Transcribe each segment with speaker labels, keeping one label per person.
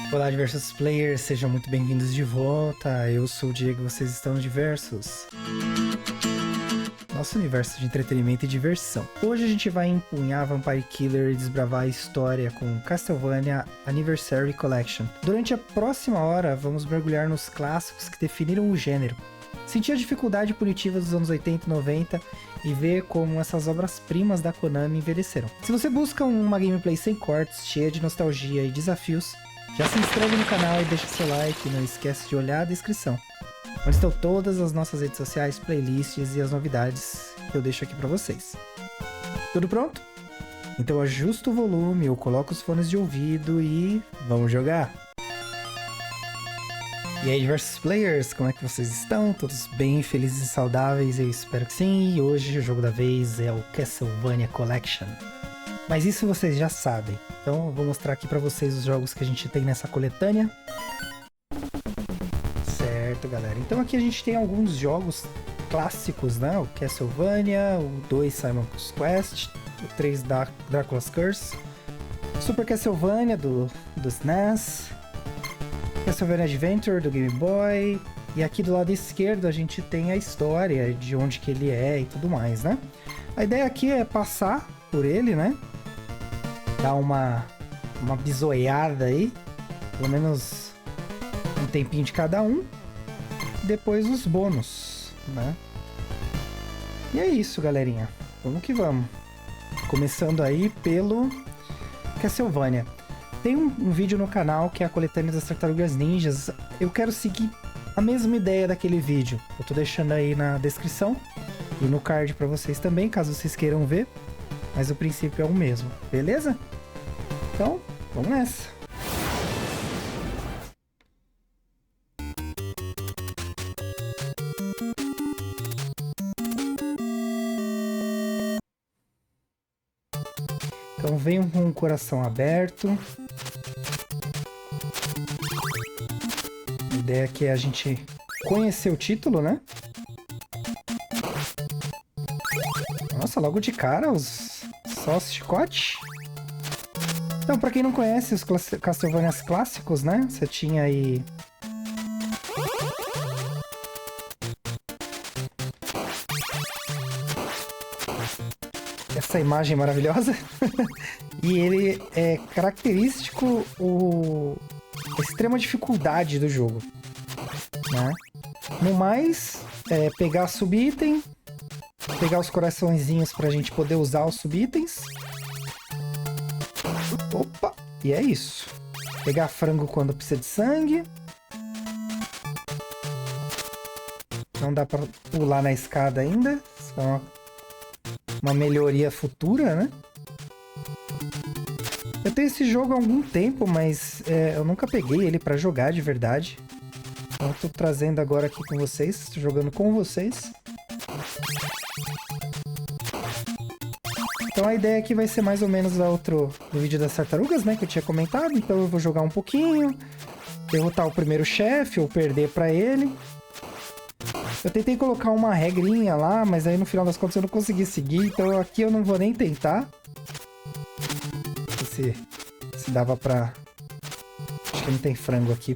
Speaker 1: Olá, diversos players, sejam muito bem-vindos de volta. Eu sou o Diego, vocês estão no Diversos, nosso universo de entretenimento e diversão. Hoje a gente vai empunhar Vampire Killer e desbravar a história com Castlevania Anniversary Collection. Durante a próxima hora, vamos mergulhar nos clássicos que definiram o gênero, sentir a dificuldade punitiva dos anos 80 e 90 e ver como essas obras-primas da Konami envelheceram. Se você busca uma gameplay sem cortes, cheia de nostalgia e desafios, já se inscreve no canal e deixa seu like, não esquece de olhar a descrição, onde estão todas as nossas redes sociais, playlists e as novidades que eu deixo aqui pra vocês. Tudo pronto? Então ajusta o volume, eu coloco os fones de ouvido e vamos jogar! E aí, diversos players, como é que vocês estão? Todos bem, felizes e saudáveis? Eu espero que sim, e hoje o jogo da vez é o Castlevania Collection. Mas isso vocês já sabem. Então eu vou mostrar aqui pra vocês os jogos que a gente tem nessa coletânea. Certo, galera. Então aqui a gente tem alguns jogos clássicos, né? O Castlevania, o 2 Simon's Quest, o 3 Dracula's Curse, Super Castlevania do SNES, Castlevania Adventure do Game Boy. E aqui do lado esquerdo a gente tem a história de onde que ele é e tudo mais, né? A ideia aqui é passar por ele, né? Dar uma bisoiada aí, pelo menos um tempinho de cada um, depois os bônus, né? E é isso, galerinha, vamos que vamos. Começando aí pelo Castlevania. Tem um vídeo no canal que é a coletânea das Tartarugas Ninjas. Eu quero seguir a mesma ideia daquele vídeo, eu tô deixando aí na descrição e no card pra vocês também, caso vocês queiram ver. Mas o princípio é o mesmo, beleza? Então, vamos nessa! Então venham com o coração aberto. A ideia aqui é a gente conhecer o título, né? Nossa, logo de cara, só os chicote. Então, pra quem não conhece os Castlevanias clássicos, né? Você tinha aí... essa imagem maravilhosa. E ele é característico a extrema dificuldade do jogo, né? No mais, pegar sub-item, pegar os coraçõezinhos pra gente poder usar os sub-itens. Opa! E é isso. Pegar frango quando precisa de sangue. Não dá pra pular na escada ainda. Só uma melhoria futura, né? Eu tenho esse jogo há algum tempo, mas eu nunca peguei ele pra jogar de verdade. Então eu tô trazendo agora aqui com vocês, jogando com vocês. Então a ideia aqui vai ser mais ou menos do vídeo das tartarugas, né, que eu tinha comentado. Então eu vou jogar um pouquinho, derrotar o primeiro chefe ou perder pra ele. Eu tentei colocar uma regrinha lá, mas aí no final das contas eu não consegui seguir, então aqui eu não vou nem tentar. Se dava pra... Acho que não tem frango aqui.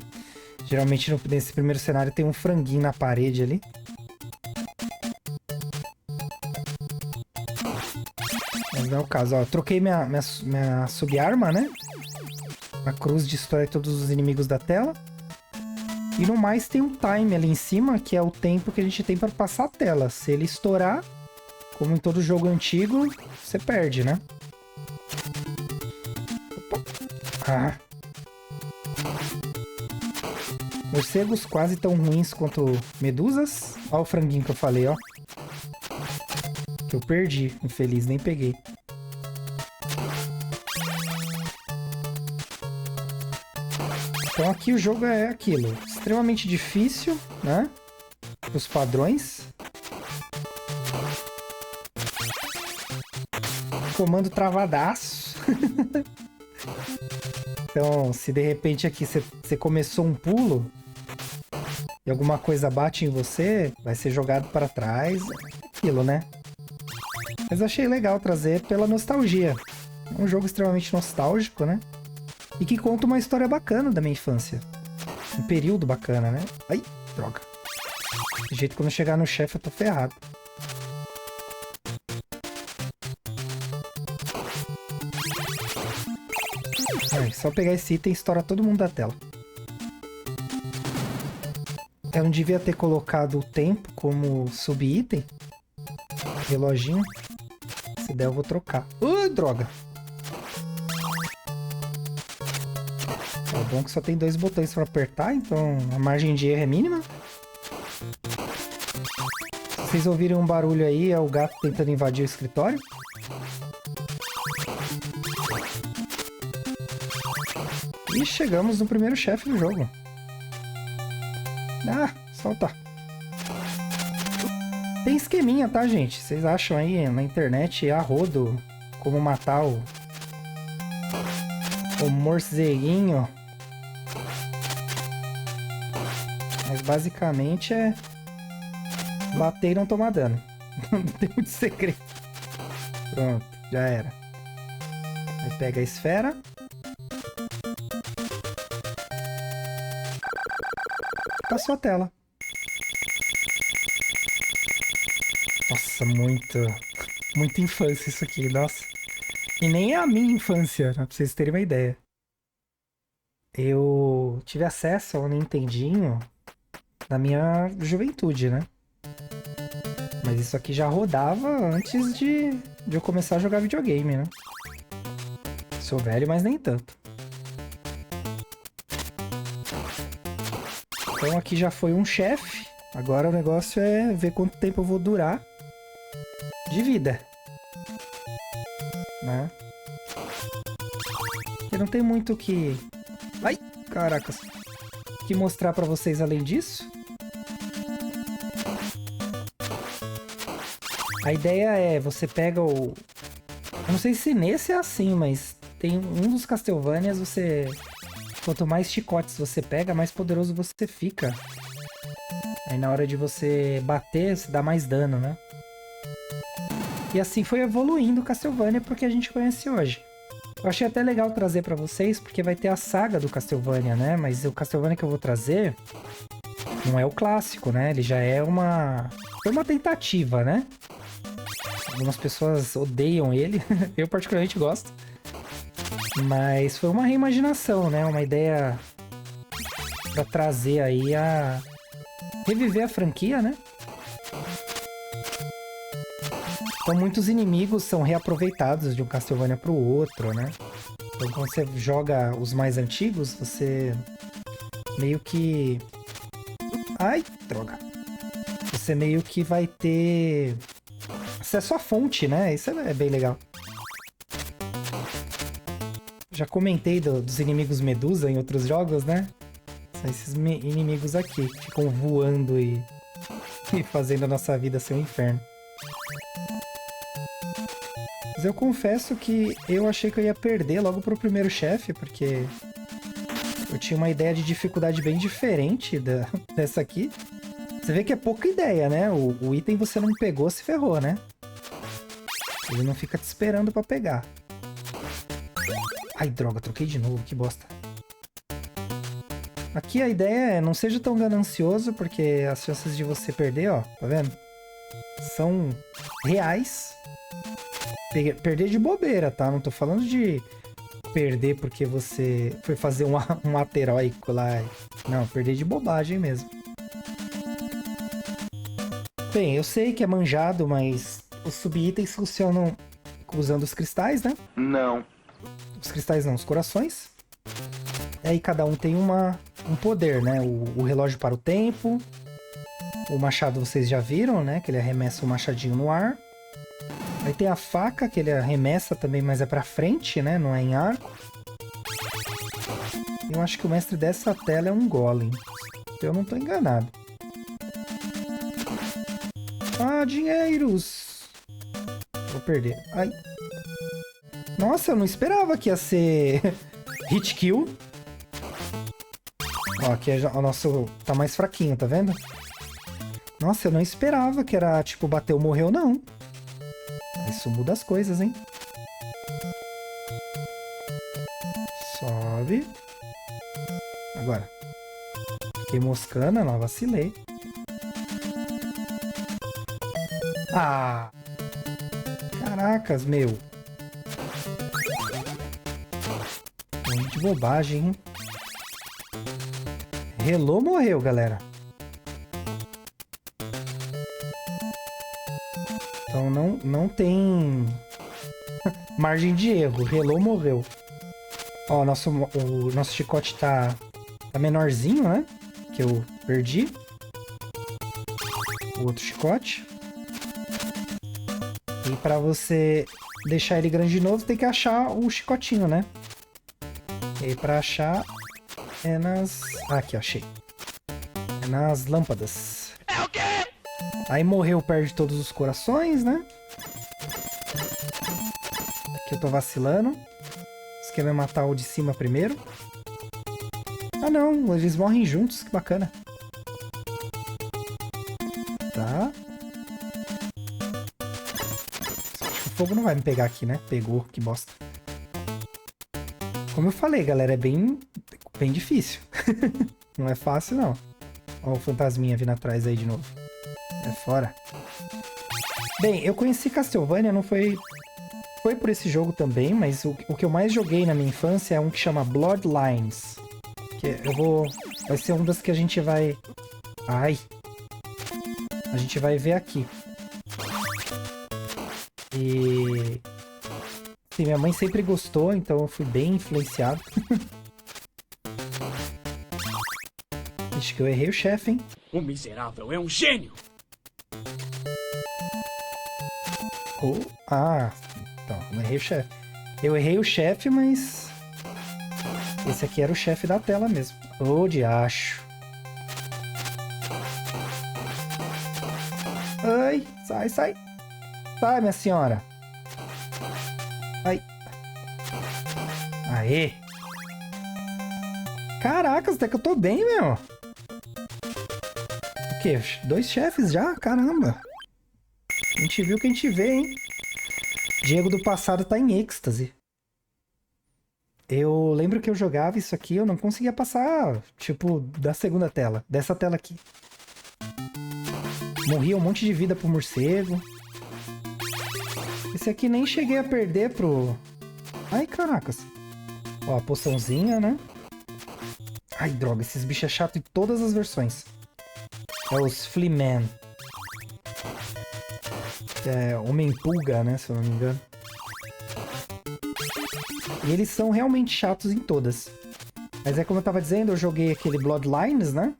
Speaker 1: Geralmente nesse primeiro cenário tem um franguinho na parede ali. Mas não é o caso, ó. Eu troquei minha sub-arma, né? A cruz destrói todos os inimigos da tela. E no mais tem um time ali em cima, que é o tempo que a gente tem para passar a tela. Se ele estourar, como em todo jogo antigo, você perde, né? Opa. Ah. Morcegos quase tão ruins quanto medusas. Ó o franguinho que eu falei, ó. Que eu perdi, infeliz, nem peguei. Então aqui o jogo é aquilo, extremamente difícil, né? Os padrões. Comando travadaço. Então, se de repente aqui você começou um pulo e alguma coisa bate em você, vai ser jogado para trás. Aquilo, né? Mas achei legal trazer pela nostalgia. É um jogo extremamente nostálgico, né? E que conta uma história bacana da minha infância. Um período bacana, né? Ai, droga. De jeito que quando eu chegar no chefe eu tô ferrado. Ai, só pegar esse item e estoura todo mundo da tela. Eu não devia ter colocado o tempo como sub-item. Reloginho. Se der eu vou trocar. Droga! É bom que só tem 2 botões para apertar, então a margem de erro é mínima. Se vocês ouvirem um barulho aí, é o gato tentando invadir o escritório. E chegamos no primeiro chefe do jogo. Ah, solta. Tem esqueminha, tá, gente? Vocês acham aí na internet a rodo como matar o morceguinho. Mas basicamente é bater e não tomar dano. Não tem muito segredo. Pronto, já era. Aí pega a esfera. Passou a tela. Nossa, muita infância isso aqui, nossa. E nem é a minha infância, né, pra vocês terem uma ideia. Eu tive acesso ao Nintendinho na minha juventude, né? Mas isso aqui já rodava antes de eu começar a jogar videogame, né? Sou velho, mas nem tanto. Então aqui já foi um chefe. Agora o negócio é ver quanto tempo eu vou durar de vida. Né? Porque não tem muito que... Ai, caracas. Que mostrar pra vocês além disso. A ideia é, você pega o... Eu não sei se nesse é assim, mas tem um dos Castlevanias, você... Quanto mais chicotes você pega, mais poderoso você fica. Aí na hora de você bater, você dá mais dano, né? E assim foi evoluindo o Castlevania pro que a gente conhece hoje. Eu achei até legal trazer pra vocês, porque vai ter a saga do Castlevania, né? Mas o Castlevania que eu vou trazer não é o clássico, né? Ele já é uma... Foi uma tentativa, né? Algumas pessoas odeiam ele. Eu particularmente gosto. Mas foi uma reimaginação, né? Uma ideia pra trazer aí a... reviver a franquia, né? Então muitos inimigos são reaproveitados de um Castlevania pro outro, né? Então quando você joga os mais antigos, você meio que... Ai, droga! Você meio que vai ter acesso à fonte, né? Isso é bem legal. Já comentei dos inimigos Medusa em outros jogos, né? São esses inimigos aqui, que ficam voando e fazendo a nossa vida ser um inferno. Mas eu confesso que eu achei que eu ia perder logo pro primeiro chefe, porque eu tinha uma ideia de dificuldade bem diferente dessa aqui. Você vê que é pouca ideia, né? O item você não pegou, se ferrou, né? Ele não fica te esperando pra pegar. Ai, droga, troquei de novo, que bosta. Aqui a ideia é não seja tão ganancioso, porque as chances de você perder, ó, tá vendo? São reais. Perder de bobeira, tá? Não tô falando de perder porque você foi fazer um ato heróico lá. Não, perder de bobagem mesmo. Bem, eu sei que é manjado, mas os sub-itens funcionam usando os cristais, né?
Speaker 2: Não.
Speaker 1: Os cristais não, os corações. Aí cada um tem um poder, né? O relógio para o tempo. O machado vocês já viram, né? Que ele arremessa o machadinho no ar. Aí tem a faca, que ele arremessa também, mas é pra frente, né? Não é em arco. Eu acho que o mestre dessa tela é um golem. Se eu não tô enganado. Ah, dinheiros! Vou perder. Ai. Nossa, eu não esperava que ia ser hit kill. Ó, aqui o nosso tá mais fraquinho, tá vendo? Nossa, eu não esperava que era, tipo, bateu, morreu, não. Isso muda as coisas, hein? Sobe. 9. Agora. Fiquei moscando, não vacilei. Ah! Caracas, meu. Muito de bobagem, hein? Relou, morreu, galera. Então não tem margem de erro. Relou, morreu. Ó, o nosso chicote tá menorzinho, né? Que eu perdi. O outro chicote. E pra você deixar ele grande de novo, tem que achar o chicotinho, né? E aí pra achar é nas... Ah, aqui, achei. É nas lâmpadas. É o quê? Aí morreu, perde todos os corações, né? Aqui eu tô vacilando. O esquema é matar o de cima primeiro. Ah não, eles morrem juntos, que bacana. Tá. Acho que o fogo não vai me pegar aqui, né? Pegou, que bosta. Como eu falei, galera, é bem difícil. Não é fácil, não. Ó o fantasminha vindo atrás aí de novo. É fora. Bem, eu conheci Castlevania, não foi... Foi por esse jogo também, mas o que eu mais joguei na minha infância é um que chama Bloodlines. Que eu vou... Vai ser um das que a gente vai... Ai! A gente vai ver aqui. E... Sim, minha mãe sempre gostou, então eu fui bem influenciado. Acho que eu errei o chefe, hein?
Speaker 2: O miserável é um gênio!
Speaker 1: Oh, ah, então, não errei o chefe. Eu errei o chefe, mas... Esse aqui era o chefe da tela mesmo. Ô, diacho. Ai, sai, sai. Sai, minha senhora. Ai. Aê. Caracas, até que eu tô bem, meu. O quê? 2 chefes já? Caramba. A gente viu que a gente vê, hein? Diego do passado tá em êxtase. Eu lembro que eu jogava isso aqui, eu não conseguia passar, tipo, da segunda tela. Dessa tela aqui. Morria um monte de vida pro morcego. Esse aqui nem cheguei a perder pro... Ai, caracas. Ó, a poçãozinha, né? Ai, droga, esses bichos é chato em todas as versões. É os Fleaman. É Homem-Pulga, né? Se eu não me engano. E eles são realmente chatos em todas. Mas é como eu tava dizendo, eu joguei aquele Bloodlines, né?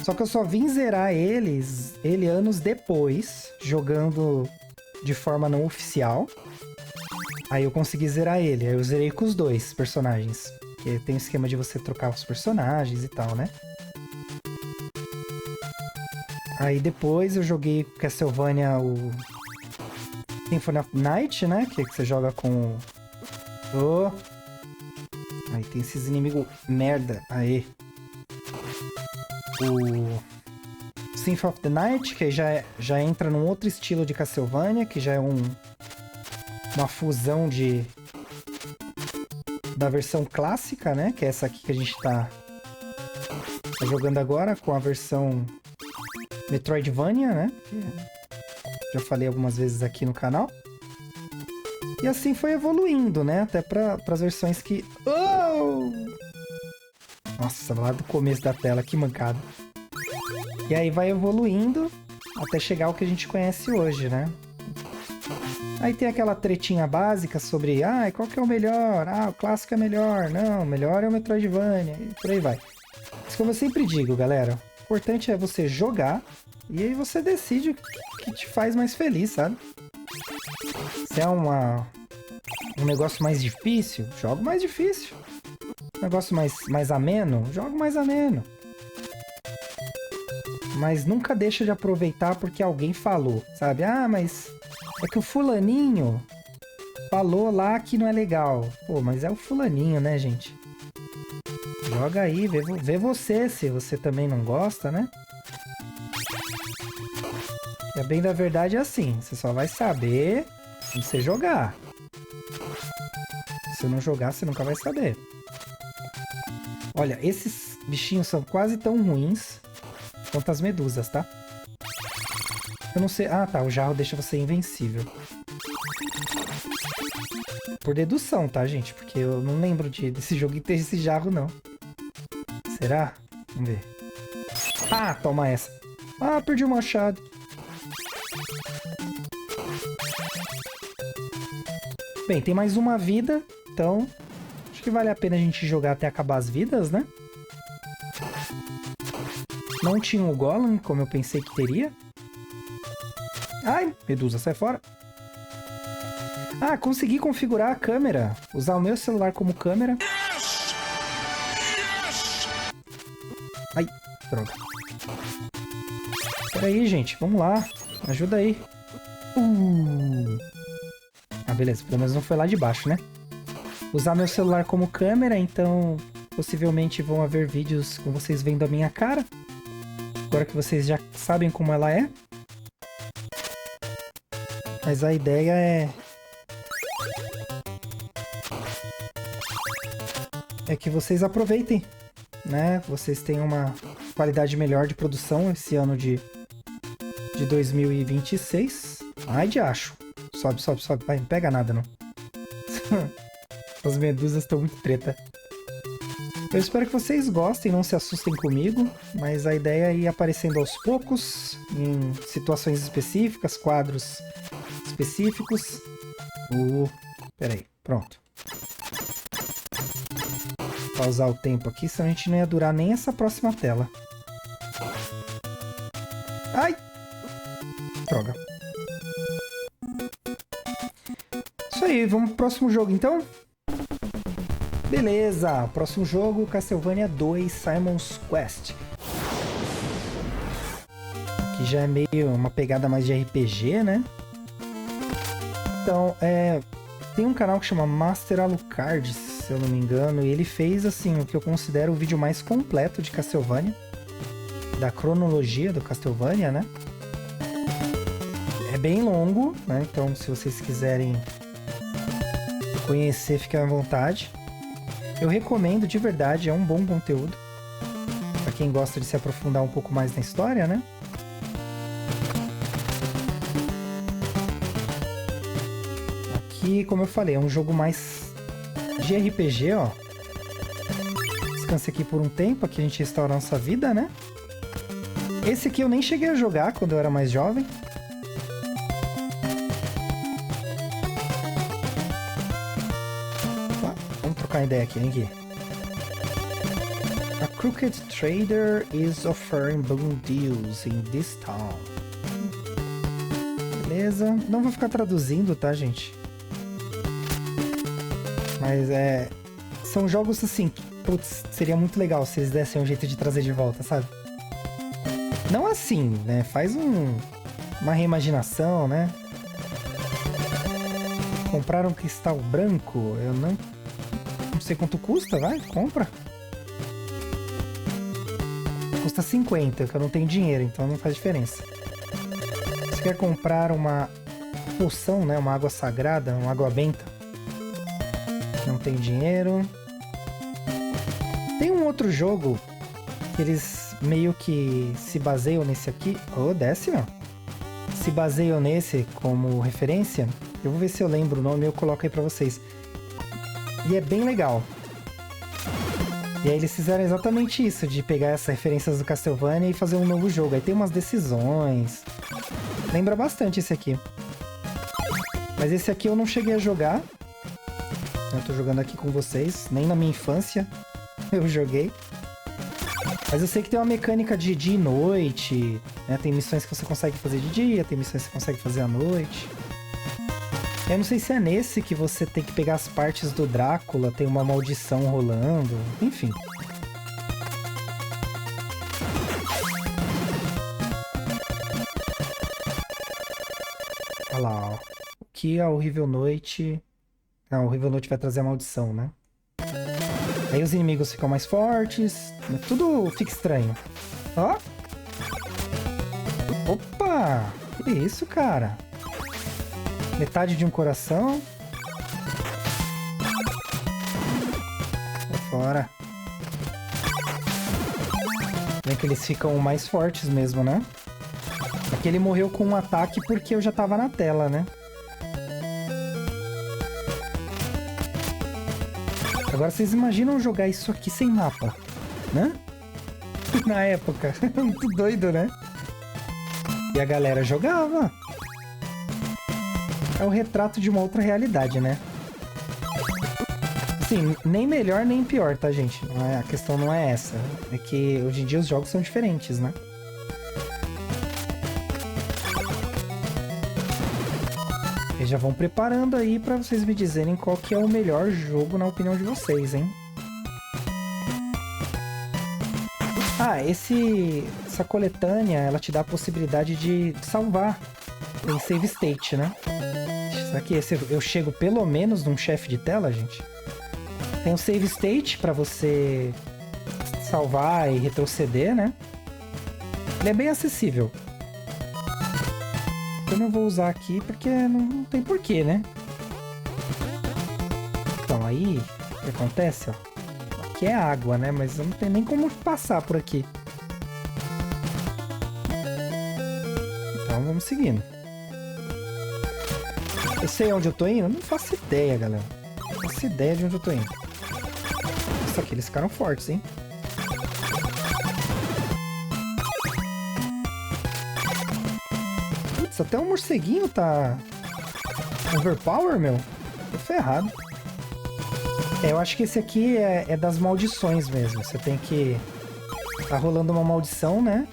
Speaker 1: Só que eu só vim zerar ele anos depois, jogando de forma não oficial. Aí eu consegui zerar ele. Aí eu zerei com os 2 personagens. Porque tem o esquema de você trocar os personagens e tal, né? Aí depois eu joguei Castlevania, o Symphony of Night, né? Que você joga com... Oh. Aí tem esses inimigos merda. Aí. O Symphony of the Night, que aí já entra num outro estilo de Castlevania, que já é uma fusão da versão clássica, né? Que é essa aqui que a gente tá jogando agora, com a versão Metroidvania, né? Que já falei algumas vezes aqui no canal. E assim foi evoluindo, né? Até para as versões que... Oh! Nossa, lá do começo da tela, que mancada. E aí vai evoluindo até chegar ao que a gente conhece hoje, né? Aí tem aquela tretinha básica sobre... Ah, qual que é o melhor? Ah, o clássico é melhor. Não, o melhor é o Metroidvania. E por aí vai. Isso como eu sempre digo, galera. O importante é você jogar e aí você decide o que te faz mais feliz, sabe? Se é um negócio mais difícil, joga mais difícil. Um negócio mais ameno, joga mais ameno. Mas nunca deixa de aproveitar porque alguém falou, sabe? Ah, mas é que o fulaninho falou lá que não é legal. Pô, mas é o fulaninho, né, gente? Joga aí, vê você, se você também não gosta, né? E a bem da verdade é assim, você só vai saber se você jogar. Se você não jogar, você nunca vai saber. Olha, esses bichinhos são quase tão ruins quanto as medusas, tá? Eu não sei... Ah, tá. O jarro deixa você invencível. Por dedução, tá, gente? Porque eu não lembro desse jogo ter esse jarro, não. Será? Vamos ver. Ah, toma essa. Ah, perdi o machado. Bem, tem mais uma vida, então acho que vale a pena a gente jogar até acabar as vidas, né? Não tinha o Golem, como eu pensei que teria. Ai, Medusa, sai fora. Ah, consegui configurar a câmera. Usar o meu celular como câmera. Ai, droga. Pera aí, gente. Vamos lá. Ajuda aí. Ah, beleza. Pelo menos não foi lá de baixo, né? Usar meu celular como câmera, então possivelmente vão haver vídeos com vocês vendo a minha cara. Agora que vocês já sabem como ela é. Mas a ideia é que vocês aproveitem, né? Vocês tenham uma qualidade melhor de produção esse ano de 2026. Ai, de acho. Sobe, sobe, sobe. Vai, não pega nada, não. As medusas estão muito treta. Eu espero que vocês gostem, não se assustem comigo, mas a ideia é ir aparecendo aos poucos, em situações específicas, quadros específicos. Peraí, pronto. Vou pausar o tempo aqui, senão a gente não ia durar nem essa próxima tela. Ai! Droga. Isso aí, vamos pro próximo jogo então? Beleza, próximo jogo, Castlevania 2 Simon's Quest. Que já é meio uma pegada mais de RPG, né? Então, tem um canal que chama Master Alucard, se eu não me engano, e ele fez, assim, o que eu considero o vídeo mais completo de Castlevania. Da cronologia do Castlevania, né? É bem longo, né? Então, se vocês quiserem conhecer, fiquem à vontade. Eu recomendo, de verdade, é um bom conteúdo. Pra quem gosta de se aprofundar um pouco mais na história, né? Aqui, como eu falei, é um jogo mais de RPG, ó. Descanse aqui por um tempo, aqui a gente restaura a nossa vida, né? Esse aqui eu nem cheguei a jogar quando eu era mais jovem. Vamos trocar ideia aqui, hein, Gui? A crooked trader is offering boon deals in this town. Beleza. Não vou ficar traduzindo, tá, gente? Mas são jogos assim que, putz, seria muito legal se eles dessem um jeito de trazer de volta, sabe? Não assim, né? Faz uma reimaginação, né? Comprar um cristal branco, eu não sei quanto custa, vai, compra. Custa 50, que eu não tenho dinheiro, então não faz diferença. Você quer comprar uma poção, né? Uma água sagrada, uma água benta. Não tem dinheiro. Tem um outro jogo que eles meio que se baseiam nesse aqui. Oh, desce, ó. Se baseiam nesse como referência. Eu vou ver se eu lembro o nome e eu coloco aí pra vocês. E é bem legal. E aí eles fizeram exatamente isso, de pegar essas referências do Castlevania e fazer um novo jogo. Aí tem umas decisões. Lembra bastante esse aqui. Mas esse aqui eu não cheguei a jogar. Eu tô jogando aqui com vocês. Nem na minha infância eu joguei. Mas eu sei que tem uma mecânica de dia e noite, né? Tem missões que você consegue fazer de dia, tem missões que você consegue fazer à noite. Eu não sei se é nesse que você tem que pegar as partes do Drácula, tem uma maldição rolando, enfim. Olha lá, ó. O que a Horrível Noite... Não, a Horrível Noite vai trazer a maldição, né? Aí os inimigos ficam mais fortes, tudo fica estranho. Ó! Opa! Que isso, cara? Metade de um coração. Sai fora. Vê que eles ficam mais fortes mesmo, né? Aqui ele morreu com um ataque porque eu já tava na tela, né? Agora vocês imaginam jogar isso aqui sem mapa, né? Na época. Muito doido, né? E a galera jogava. É o retrato de uma outra realidade, né? Sim, nem melhor nem pior, tá, gente? A questão não é essa. É que hoje em dia os jogos são diferentes, né? Eles já vão preparando aí pra vocês me dizerem qual que é o melhor jogo na opinião de vocês, hein? Ah, essa coletânea, ela te dá a possibilidade de salvar em save state, né? Será que eu chego pelo menos num chefe de tela, gente? Tem o save state pra você salvar e retroceder, né? Ele é bem acessível. Eu não vou usar aqui porque não tem porquê, né? Então, aí, o que acontece, ó? Aqui é água, né? Mas não tem nem como passar por aqui. Então, vamos seguindo. Eu sei onde eu tô indo? Não faço ideia, galera. Não faço ideia de onde eu tô indo. Nossa, aqui eles ficaram fortes, hein? Putz, até o morceguinho tá... overpower, meu. Tô ferrado. Eu acho que esse aqui é das maldições mesmo. Você tem que... Tá rolando uma maldição, né?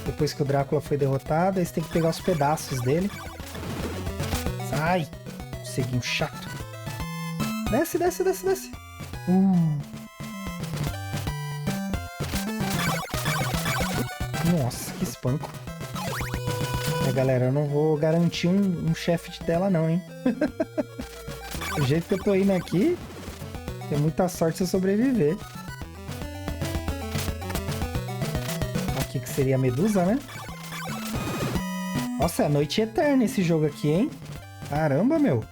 Speaker 1: Depois que o Drácula foi derrotado, aí você tem que pegar os pedaços dele. Sai! Morceguinho chato. Desce, desce, desce, desce. Nossa, que espanco. Galera, eu não vou garantir um chefe de tela não, hein? Do jeito que eu tô indo aqui, tem muita sorte se eu sobreviver. Aqui que seria a Medusa, né? Nossa, é a noite eterna esse jogo aqui, hein? Caramba, meu.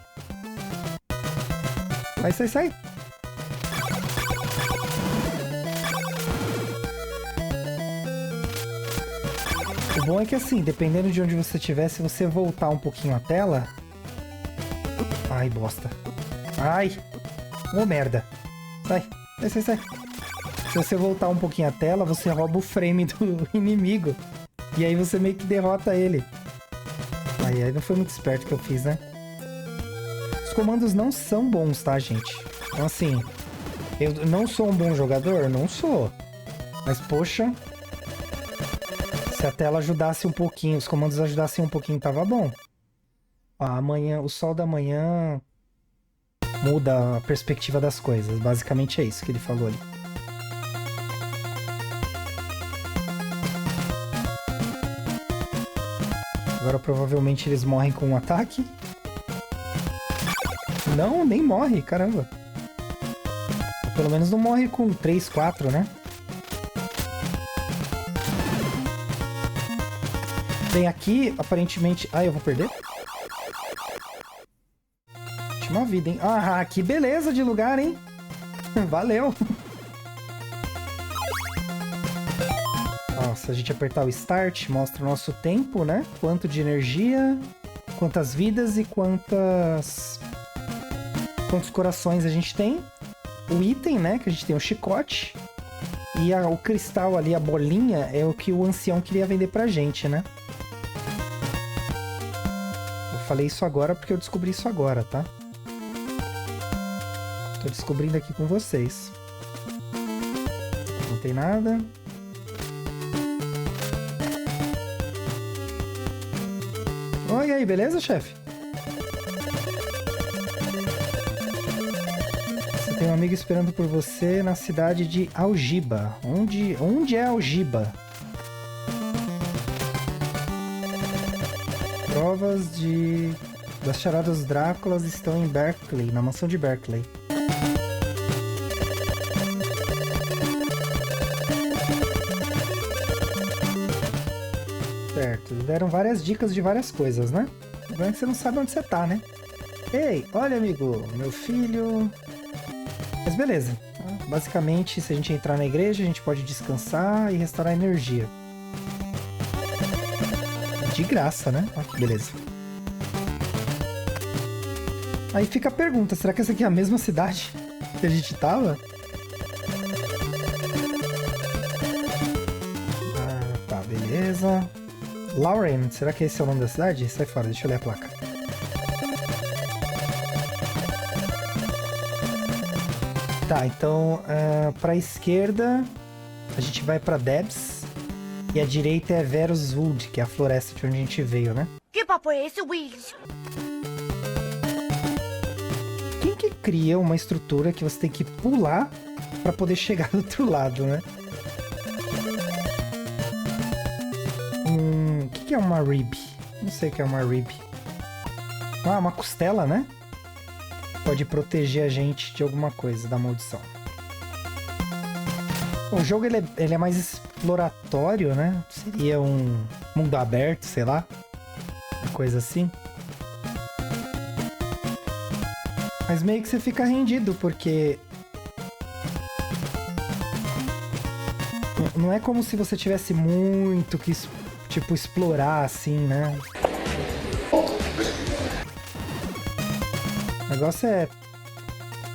Speaker 1: Sai, sai, sai. O bom é que assim, dependendo de onde você estiver, se você voltar um pouquinho a tela... Ai, bosta. Ai! Ô, merda. Sai, sai, sai, sai. Se você voltar um pouquinho a tela, você rouba o frame do inimigo. E aí você meio que derrota ele. Aí não foi muito esperto que eu fiz, né? Os comandos não são bons, tá, gente? Então assim, eu não sou um bom jogador? Não sou. Mas, poxa... Se a tela ajudasse um pouquinho, os comandos ajudassem um pouquinho, tava bom. Ó, amanhã, o sol da manhã muda a perspectiva das coisas. Basicamente é isso que ele falou ali. Agora provavelmente eles morrem com um ataque. Não, nem morre, caramba. Pelo menos não morre com 3, 4, né? Bem, aqui, aparentemente... Ah, eu vou perder? Tinha uma vida, hein? Ah, que beleza de lugar, hein? Valeu! Ó, se a gente apertar o Start, mostra o nosso tempo, né? Quanto de energia, quantas vidas e quantos corações a gente tem. O item, né? Que a gente tem o chicote. E o cristal ali, a bolinha, é o que o ancião queria vender pra gente, né? Falei isso agora porque eu descobri isso agora, tá? Tô descobrindo aqui com vocês. Não tem nada. Oi, aí, beleza, chefe? Você tem um amigo esperando por você na cidade de Algiba. Onde é Algiba? Provas das charadas Dráculas estão em Berkeley, na mansão de Berkeley. Certo, deram várias dicas de várias coisas, né? Agora que você não sabe onde você tá, né? Ei, olha, amigo, meu filho... Mas beleza, Basicamente, se a gente entrar na igreja, a gente pode descansar e restaurar energia. De graça, né? Olha que beleza. Aí fica a pergunta, será que essa aqui é a mesma cidade que a gente tava? Ah, tá, beleza. Lauren, será que esse é o nome da cidade? Sai fora, deixa eu ler a placa. Tá, então, pra esquerda, a gente vai pra Debs. E a direita é Veroswood, que é a floresta de onde a gente veio, né?
Speaker 3: Que papo é esse, Willis?
Speaker 1: Quem que cria uma estrutura que você tem que pular pra poder chegar do outro lado, né? O que é uma rib? Não sei o que é uma rib. Ah, uma costela, né? Pode proteger a gente de alguma coisa, da maldição. O jogo ele é mais exploratório, né? Seria um mundo aberto, sei lá. Uma coisa assim. Mas meio que você fica rendido, porque... Não é como se você tivesse muito que, tipo, explorar, assim, né? O negócio é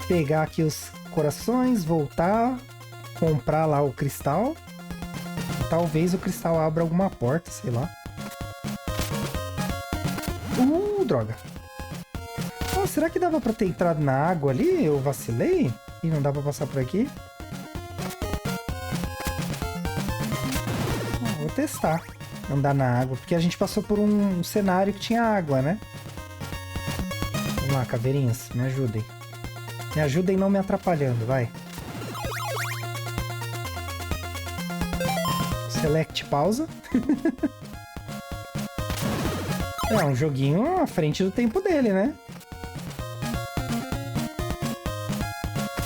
Speaker 1: pegar aqui os corações, voltar... comprar lá o cristal. Talvez o cristal abra alguma porta, sei lá. Droga. Oh, será que dava pra ter entrado na água ali? Eu vacilei? E não dá pra passar por aqui? Vou testar. Andar na água. Porque a gente passou por um cenário que tinha água, né? Vamos lá, caveirinhas. Me ajudem. Me ajudem não me atrapalhando, vai. Select pausa. É um joguinho à frente do tempo dele, né?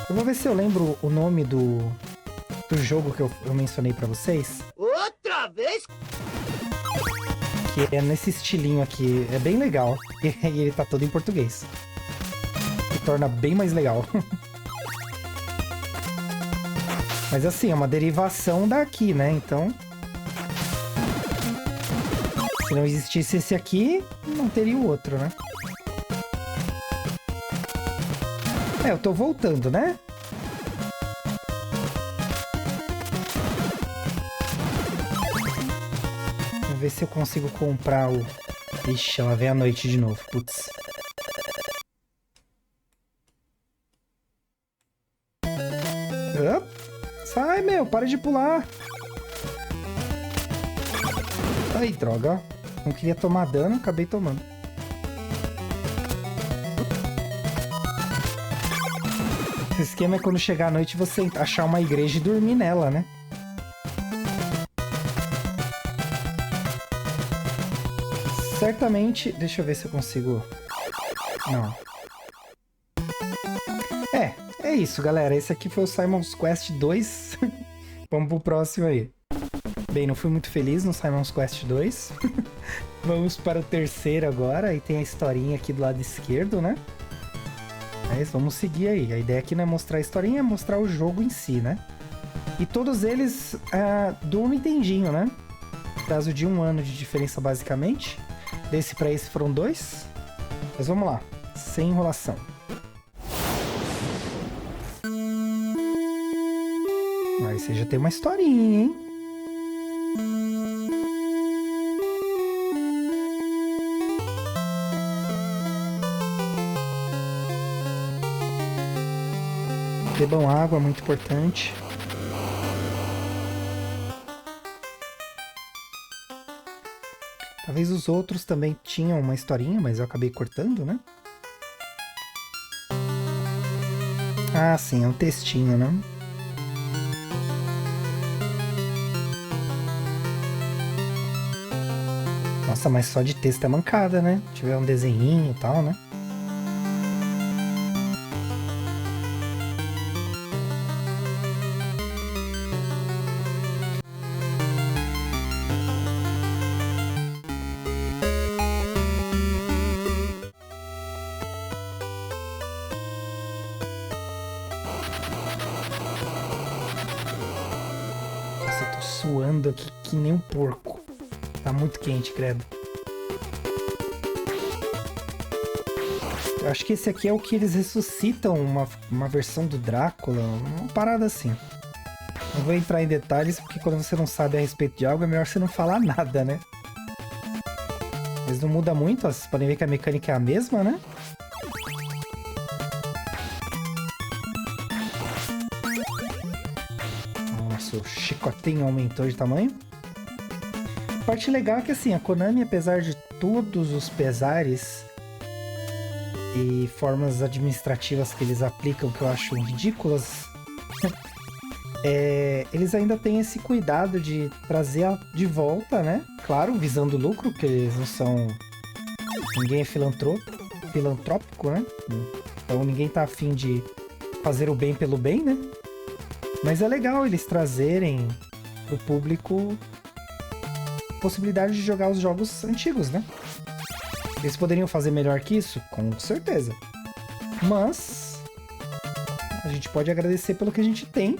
Speaker 1: Eu vou ver se eu lembro o nome do jogo que eu mencionei pra vocês.
Speaker 3: Outra vez?
Speaker 1: Que é nesse estilinho aqui. É bem legal. E ele tá todo em português. Que torna bem mais legal. Mas assim, é uma derivação daqui, né? Então... Se não existisse esse aqui, não teria o outro, né? Eu tô voltando, né? Vamos ver se eu consigo comprar o... Ixi, ela vem à noite de novo. Putz. Sai, meu, para de pular. Ai, droga. Não queria tomar dano, acabei tomando. Esse esquema é quando chegar à noite você achar uma igreja e dormir nela, né? Certamente... Deixa eu ver se eu consigo... Não. É isso, galera. Esse aqui foi o Simon's Quest 2. Vamos pro próximo aí. Bem, não fui muito feliz no Simon's Quest 2. Vamos para o terceiro agora. E tem a historinha aqui do lado esquerdo, né? Mas vamos seguir aí. A ideia aqui não é mostrar a historinha, é mostrar o jogo em si, né? E todos eles do Nintendinho, né? Prazo de 1 ano de diferença, basicamente. Desse para esse foram 2. Mas vamos lá. Sem enrolação. Aí você já tem uma historinha, hein? Bebam água, muito importante. Talvez os outros também tinham uma historinha, mas eu acabei cortando, né? Ah, sim, é um textinho, né? Nossa, mas só de texto é mancada, né? Se tiver um desenhinho e tal, né? Nossa, eu tô suando aqui que nem um porco. Tá muito quente, credo. Eu acho que esse aqui é o que eles ressuscitam uma versão do Drácula, uma parada assim. Não vou entrar em detalhes, porque quando você não sabe a respeito de algo, é melhor você não falar nada, né? Mas não muda muito, ó. Vocês podem ver que a mecânica é a mesma, né? Nossa, o chicotinho aumentou de tamanho. A parte legal é que, assim, a Konami, apesar de todos os pesares e formas administrativas que eles aplicam, que eu acho ridículas, eles ainda têm esse cuidado de trazer de volta, né? Claro, visando lucro, porque eles não são... Ninguém é filantrópico, né? Então ninguém tá afim de fazer o bem pelo bem, né? Mas é legal eles trazerem pro público possibilidade de jogar os jogos antigos, né? Eles poderiam fazer melhor que isso? Com certeza. Mas a gente pode agradecer pelo que a gente tem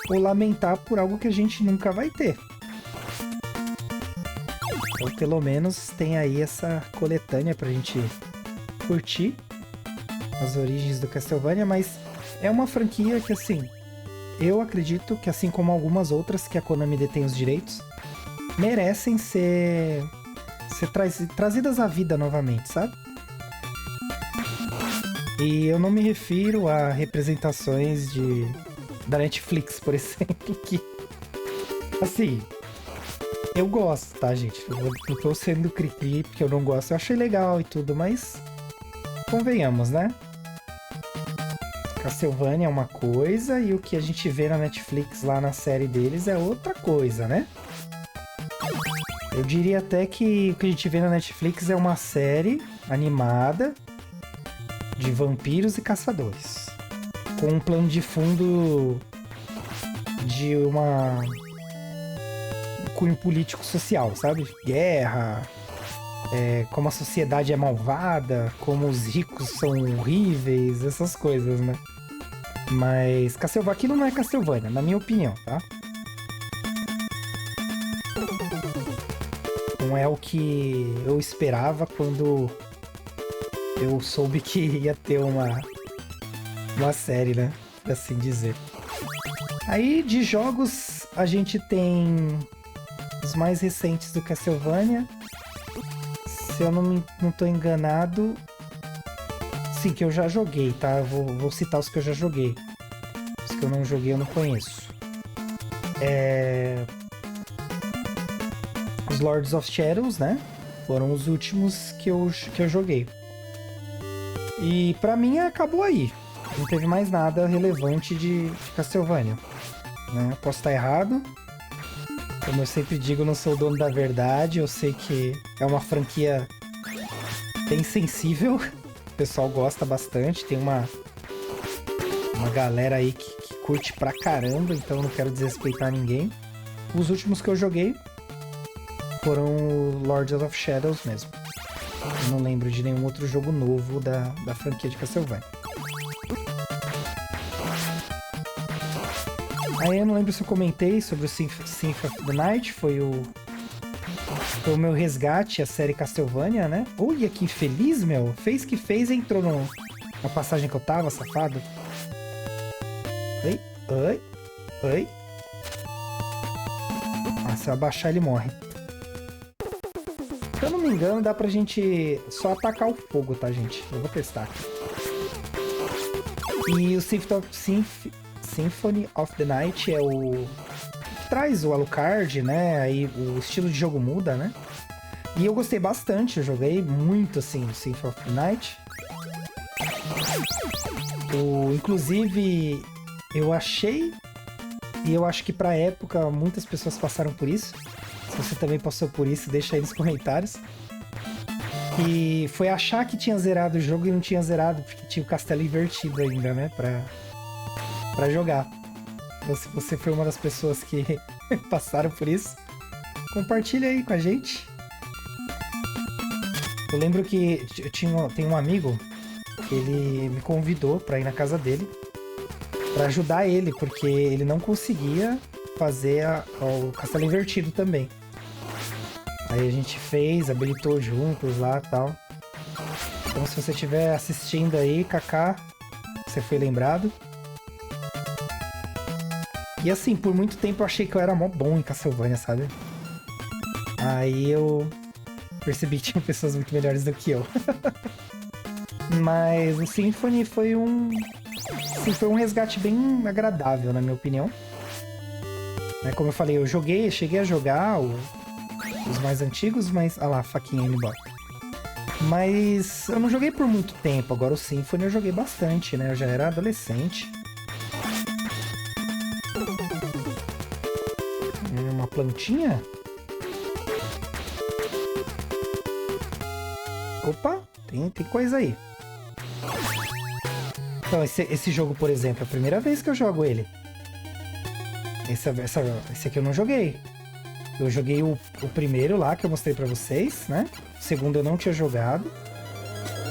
Speaker 1: ou lamentar por algo que a gente nunca vai ter. Então, pelo menos, tem aí essa coletânea pra gente curtir as origens do Castlevania, mas é uma franquia que, assim, eu acredito que, assim como algumas outras que a Konami detém os direitos, merecem ser trazidas à vida novamente, sabe? E eu não me refiro a representações da Netflix, por exemplo, que, assim, eu gosto, tá, gente? Eu não tô sendo cri-cri porque eu não gosto. Eu achei legal e tudo, mas convenhamos, né? Castlevania é uma coisa e o que a gente vê na Netflix lá na série deles é outra coisa, né? Eu diria até que o que a gente vê na Netflix é uma série animada de vampiros e caçadores, com um plano de fundo de um cunho político-social, sabe? Guerra, como a sociedade é malvada, como os ricos são horríveis, essas coisas, né? Mas aquilo não é Castlevania, na minha opinião, tá? Não é o que eu esperava quando eu soube que ia ter uma série, né? Por assim dizer. Aí, de jogos, a gente tem os mais recentes do Castlevania. Se eu não tô enganado... Sim, que eu já joguei, tá? Eu vou citar os que eu já joguei. Os que eu não joguei, eu não conheço. Os Lords of Shadows, né? Foram os últimos que eu joguei. E pra mim acabou aí. Não teve mais nada relevante de Castlevania, né? Posso estar errado. Como eu sempre digo, eu não sou o dono da verdade. Eu sei que é uma franquia bem sensível. O pessoal gosta bastante. Tem uma galera aí que curte pra caramba. Então eu não quero desrespeitar ninguém. Os últimos que eu joguei foram Lords of Shadows mesmo. Eu não lembro de nenhum outro jogo novo da franquia de Castlevania. Aí eu não lembro se eu comentei sobre o Symphony of the Night. Foi o meu resgate à série Castlevania, né? Olha que infeliz, meu. Fez que fez, entrou na passagem que eu tava, safado. Ai. Ah, se eu abaixar ele morre. Se eu não me engano, dá pra gente só atacar o fogo, tá, gente? Eu vou testar aqui. E o Symphony of the Night é o que traz o Alucard, né? Aí o estilo de jogo muda, né? E eu gostei bastante, eu joguei muito, assim, o Symphony of the Night. Inclusive, eu achei, e eu acho que pra época muitas pessoas passaram por isso. Se você também passou por isso, deixa aí nos comentários. E foi achar que tinha zerado o jogo e não tinha zerado, porque tinha o castelo invertido ainda, né? Pra jogar. Então, se você foi uma das pessoas que passaram por isso, compartilha aí com a gente. Eu lembro que tem um amigo que ele me convidou pra ir na casa dele pra ajudar ele, porque ele não conseguia fazer o castelo invertido também. Aí a gente fez, habilitou juntos lá e tal. Então se você estiver assistindo aí, Kaká, você foi lembrado. E assim, por muito tempo eu achei que eu era mó bom em Castlevania, sabe? Aí eu percebi que tinham pessoas muito melhores do que eu. Mas o Symphony foi um resgate bem agradável, na minha opinião. Como eu falei, eu cheguei a jogar os mais antigos, mas... Ah lá, faquinha indo embora. Mas eu não joguei por muito tempo. Agora o Symphony eu joguei bastante, né? Eu já era adolescente. Uma plantinha? Opa, tem coisa aí. Então, esse jogo, por exemplo, é a primeira vez que eu jogo ele. Esse aqui eu não joguei. Eu joguei o primeiro lá, que eu mostrei pra vocês, né? O segundo eu não tinha jogado.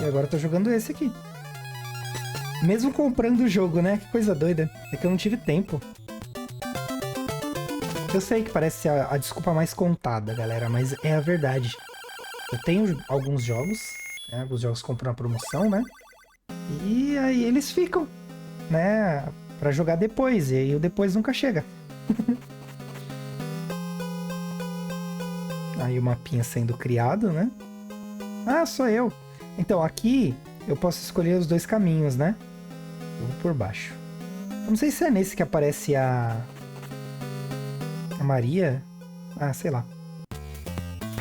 Speaker 1: E agora eu tô jogando esse aqui. Mesmo comprando o jogo, né? Que coisa doida. É que eu não tive tempo. Eu sei que parece a desculpa mais contada, galera, mas é a verdade. Eu tenho alguns jogos, né? Alguns jogos compram na promoção, né? E aí eles ficam, né? Pra jogar depois. E aí o depois nunca chega. Aí o mapinha sendo criado, né? Ah, sou eu. Então, aqui eu posso escolher os dois caminhos, né? Eu vou por baixo. Eu não sei se é nesse que aparece a Maria. Ah, sei lá.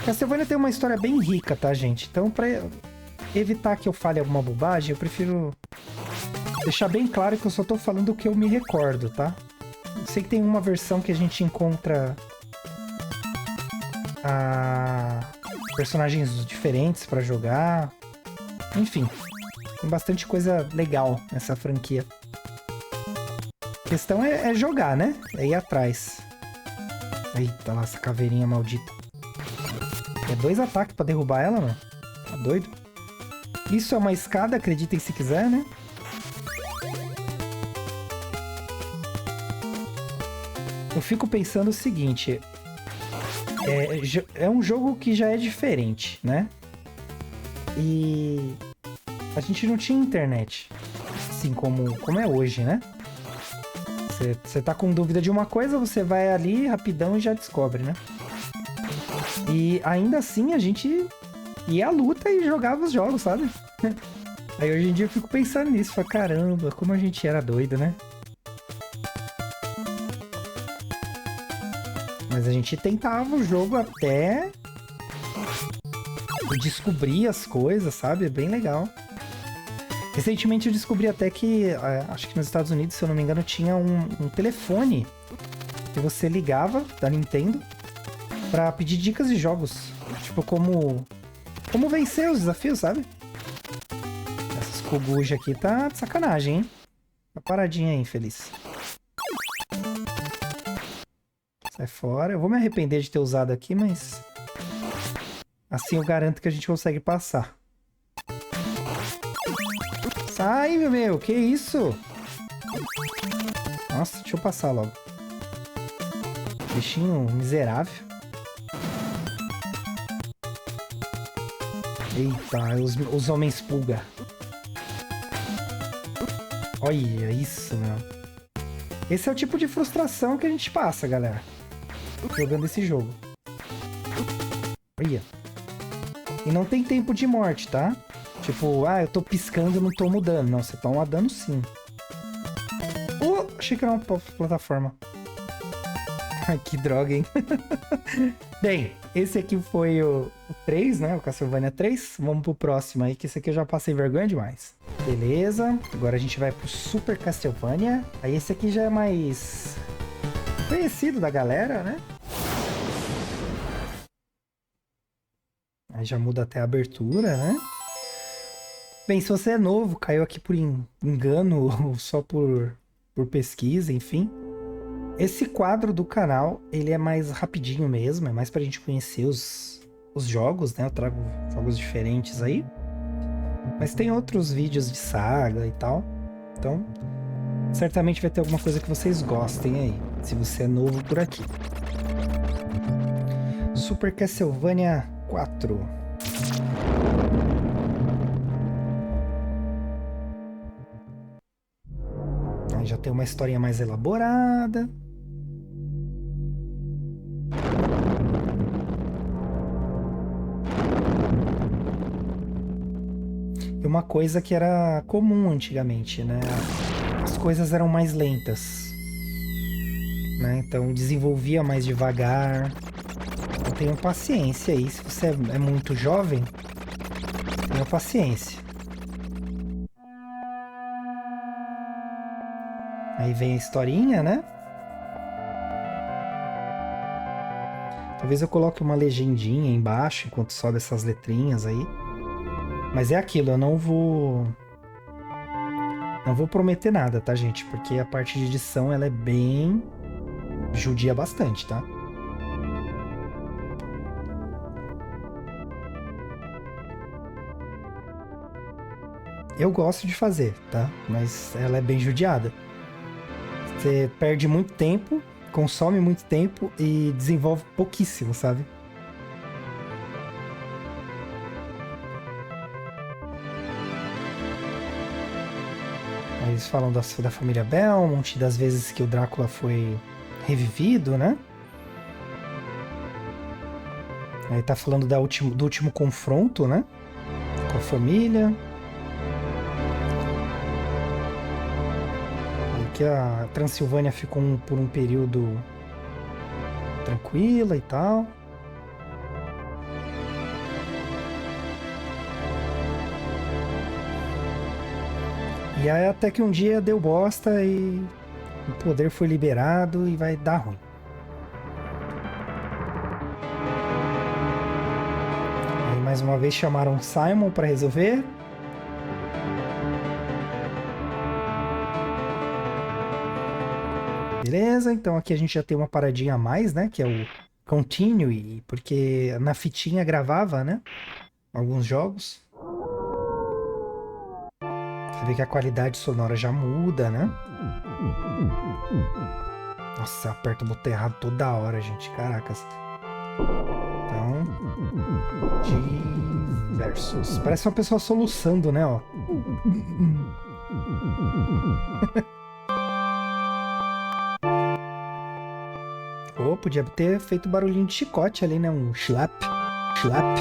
Speaker 1: Castlevania tem uma história bem rica, tá, gente? Então, pra evitar que eu fale alguma bobagem, eu prefiro deixar bem claro que eu só tô falando o que eu me recordo, tá? Eu sei que tem uma versão que a gente encontra personagens diferentes pra jogar. Enfim, tem bastante coisa legal nessa franquia. A questão é jogar, né? É ir atrás. Eita lá, essa caveirinha maldita. É 2 ataques pra derrubar ela, mano. Tá doido? Isso é uma escada, acreditem se quiser, né? Eu fico pensando o seguinte. É um jogo que já é diferente, né? E a gente não tinha internet, assim como é hoje, né? Você tá com dúvida de uma coisa, você vai ali rapidão e já descobre, né? E ainda assim a gente ia à luta e jogava os jogos, sabe? Aí hoje em dia eu fico pensando nisso, falo, caramba, como a gente era doido, né? Mas a gente tentava o jogo até descobrir as coisas, sabe? É bem legal. Recentemente eu descobri até que, acho que nos Estados Unidos, se eu não me engano, tinha um telefone que você ligava da Nintendo pra pedir dicas de jogos. Tipo, como vencer os desafios, sabe? Essas cogujas aqui tá de sacanagem, hein? Tá paradinha aí, infeliz. Sai fora. Eu vou me arrepender de ter usado aqui, mas assim eu garanto que a gente consegue passar. Sai, meu! Que isso? Nossa, deixa eu passar logo. Bichinho miserável. Eita, os homens pulga. Olha isso, meu. Esse é o tipo de frustração que a gente passa, galera. Jogando esse jogo. Olha. E não tem tempo de morte, tá? Tipo, eu tô piscando e não tô mudando. Não, você toma dano sim. Achei que era uma plataforma. Ai, que droga, hein? Bem, esse aqui foi o 3, né? O Castlevania 3. Vamos pro próximo aí, que esse aqui eu já passei vergonha demais. Beleza. Agora a gente vai pro Super Castlevania. Aí esse aqui já é mais conhecido da galera, né? Aí já muda até a abertura, né? Bem, se você é novo, caiu aqui por engano ou só por pesquisa, enfim. Esse quadro do canal, ele é mais rapidinho mesmo, é mais pra gente conhecer os jogos, né? Eu trago jogos diferentes aí. Mas tem outros vídeos de saga e tal. Então, certamente vai ter alguma coisa que vocês gostem aí. se você é novo por aqui. Super Castlevania 4. Aí já tem uma historinha mais elaborada. E uma coisa que era comum antigamente, né? As coisas eram mais lentas, né? Então desenvolvia mais devagar. Eu tenho paciência aí. Se você é muito jovem, tenha paciência. Aí vem a historinha, né? Talvez eu coloque uma legendinha embaixo enquanto sobe essas letrinhas aí. Mas é aquilo, eu não vou prometer nada, tá, gente? Porque a parte de edição, ela é bem... judia bastante, tá? Eu gosto de fazer, tá? Mas ela é bem judiada. Você perde muito tempo, consome muito tempo e desenvolve pouquíssimo, sabe? Aí eles falam da família Belmont, das vezes que o Drácula foi revivido, né? Aí tá falando do último confronto, né? Com a família. Que a Transilvânia ficou por um período tranquila e tal. E aí até que um dia deu bosta e o poder foi liberado e vai dar ruim. Aí mais uma vez chamaram Simon para resolver. Beleza, então aqui a gente já tem uma paradinha a mais, né? Que é o Continue, porque na fitinha gravava, né? Alguns jogos. Você vê que a qualidade sonora já muda, né? Nossa, aperta o botão errado toda hora, gente. Caracas. Então... Diversos. Parece uma pessoa soluçando, né? Ó. Oh, podia ter feito barulhinho de chicote ali, né? Um slap, slap.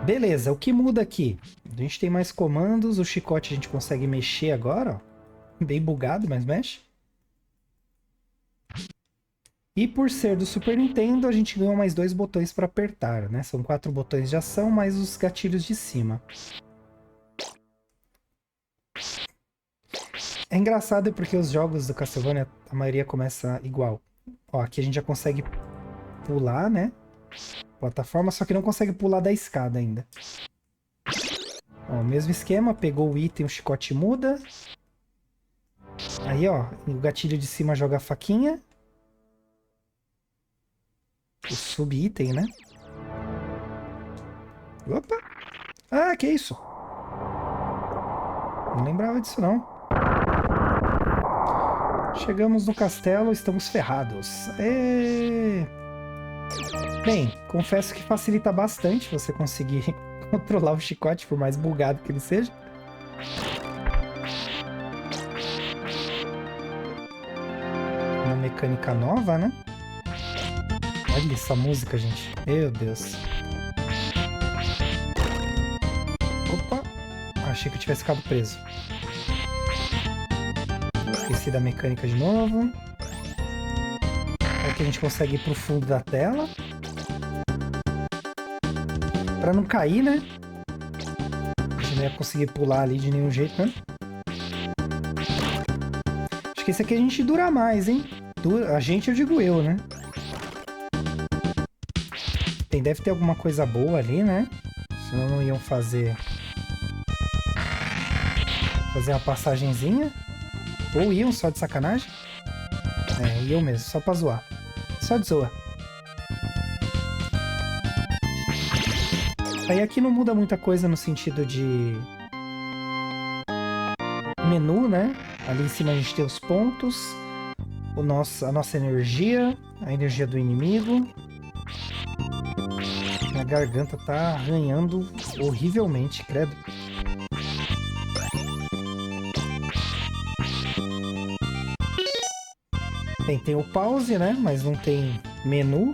Speaker 1: Beleza, o que muda aqui? A gente tem mais comandos, o chicote a gente consegue mexer agora, ó. Bem bugado, mas mexe. E por ser do Super Nintendo, a gente ganhou mais 2 botões para apertar, né? São 4 botões de ação, mais os gatilhos de cima. É engraçado porque os jogos do Castlevania, a maioria começa igual. Ó, aqui a gente já consegue pular, né? Plataforma, só que não consegue pular da escada ainda. Ó, mesmo esquema, pegou o item, o chicote muda. Aí, ó, o gatilho de cima joga a faquinha. O sub-item, né? Opa! Ah, que isso? Não lembrava disso, não. Chegamos no castelo, estamos ferrados. Bem, confesso que facilita bastante você conseguir controlar o chicote, por mais bugado que ele seja. Uma mecânica nova, né? Olha essa música, gente. Meu Deus. Opa! Achei que eu tivesse ficado preso. Esqueci da mecânica de novo. Aqui a gente consegue ir pro fundo da tela. Pra não cair, né? A gente não ia conseguir pular ali de nenhum jeito, né? Acho que esse aqui a gente dura mais, hein? A gente, eu digo eu, né? Deve ter alguma coisa boa ali, né? Senão não iam fazer uma passagenzinha. Ou iam só de sacanagem. É, iam mesmo, só pra zoar. Só de zoa. Aí aqui não muda muita coisa no sentido de menu, né? Ali em cima a gente tem os pontos. a nossa energia, a energia do inimigo. Minha garganta tá arranhando horrivelmente, credo. Bem, tem o pause, né? Mas não tem menu.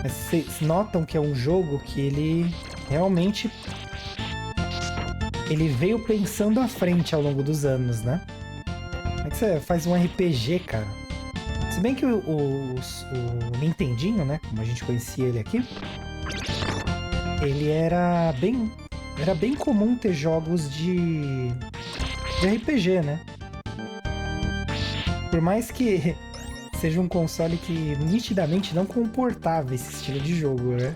Speaker 1: Mas vocês notam que é um jogo que ele realmente... ele veio pensando à frente ao longo dos anos, né? Como é que você faz um RPG, cara? Se bem que o Nintendinho, né? Como a gente conhecia ele aqui, ele era bem comum ter jogos de RPG, né? Por mais que seja um console que nitidamente não comportava esse estilo de jogo, né?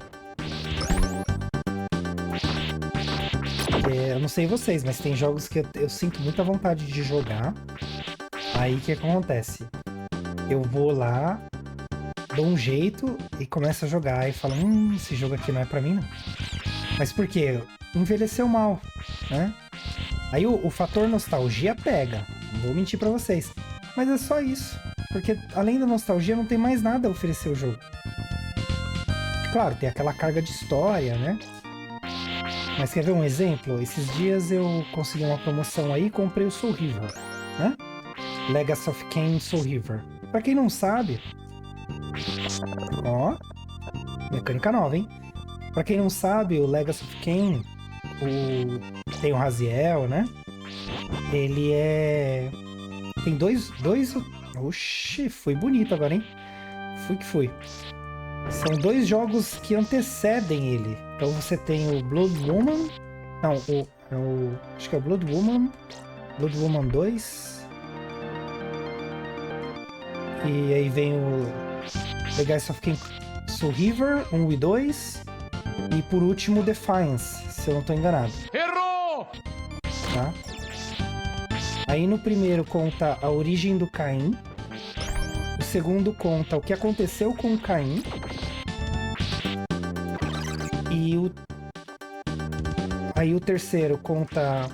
Speaker 1: Eu não sei vocês, mas tem jogos que eu sinto muita vontade de jogar. Aí o que acontece? Eu vou lá, dou um jeito e começo a jogar. E falo, esse jogo aqui não é pra mim, não. Mas por quê? Envelheceu mal, né? Aí o fator nostalgia pega. Não vou mentir pra vocês. Mas é só isso. Porque além da nostalgia, não tem mais nada a oferecer o jogo. Claro, tem aquela carga de história, né? Mas quer ver um exemplo? Esses dias eu consegui uma promoção aí e comprei o Soul River, né? Legacy of Kain Soul River. Pra quem não sabe... Ó... mecânica nova, hein? Pra quem não sabe, o Legacy of Kain... tem o Raziel, né? Ele é... tem dois... Oxi, foi bonito agora, hein? Fui. São dois jogos que antecedem ele. Então você tem o Blood Woman... Não, acho que é o Blood Woman... Blood Woman 2... E aí vem o Legacy of Kain Soul River 1 e 2. E por último, Defiance, se eu não estou enganado.
Speaker 2: Errou!
Speaker 1: Tá? Aí no primeiro conta a origem do Caim. O segundo conta o que aconteceu com o Caim. E aí o terceiro conta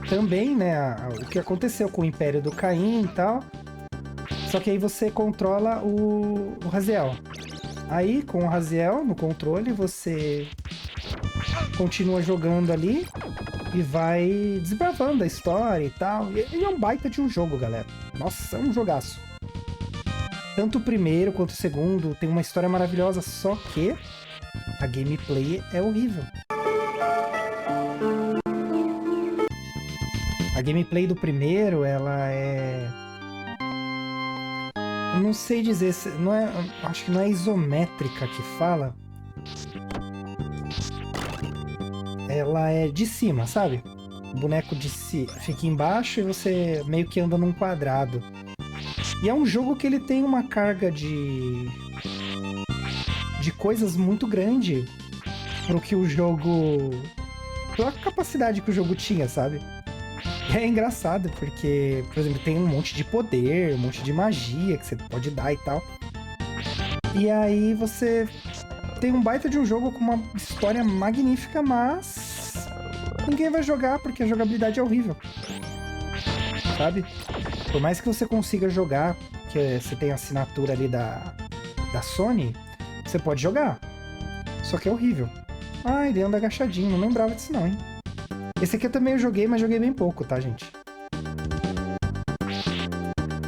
Speaker 1: também, né, o que aconteceu com o Império do Caim e tal. Só que aí você controla o Raziel. Aí, com o Raziel no controle, você continua jogando ali e vai desbravando a história e tal. E ele é um baita de um jogo, galera. Nossa, é um jogaço. Tanto o primeiro quanto o segundo tem uma história maravilhosa, só que a gameplay é horrível. A gameplay do primeiro, ela é... eu não sei dizer, não é, acho que não é isométrica que fala. Ela é de cima, sabe? O boneco fica embaixo e você meio que anda num quadrado. E é um jogo que ele tem uma carga de coisas muito grande pro que o jogo... pela capacidade que o jogo tinha, sabe? E é engraçado, porque, por exemplo, tem um monte de poder, um monte de magia que você pode dar e tal. E aí você tem um baita de um jogo com uma história magnífica, mas ninguém vai jogar porque a jogabilidade é horrível. Sabe? Por mais que você consiga jogar, que você tem a assinatura ali da Sony, você pode jogar. Só que é horrível. Ah, ele anda agachadinho, não lembrava disso não, hein? Esse aqui eu também joguei, mas joguei bem pouco, tá, gente?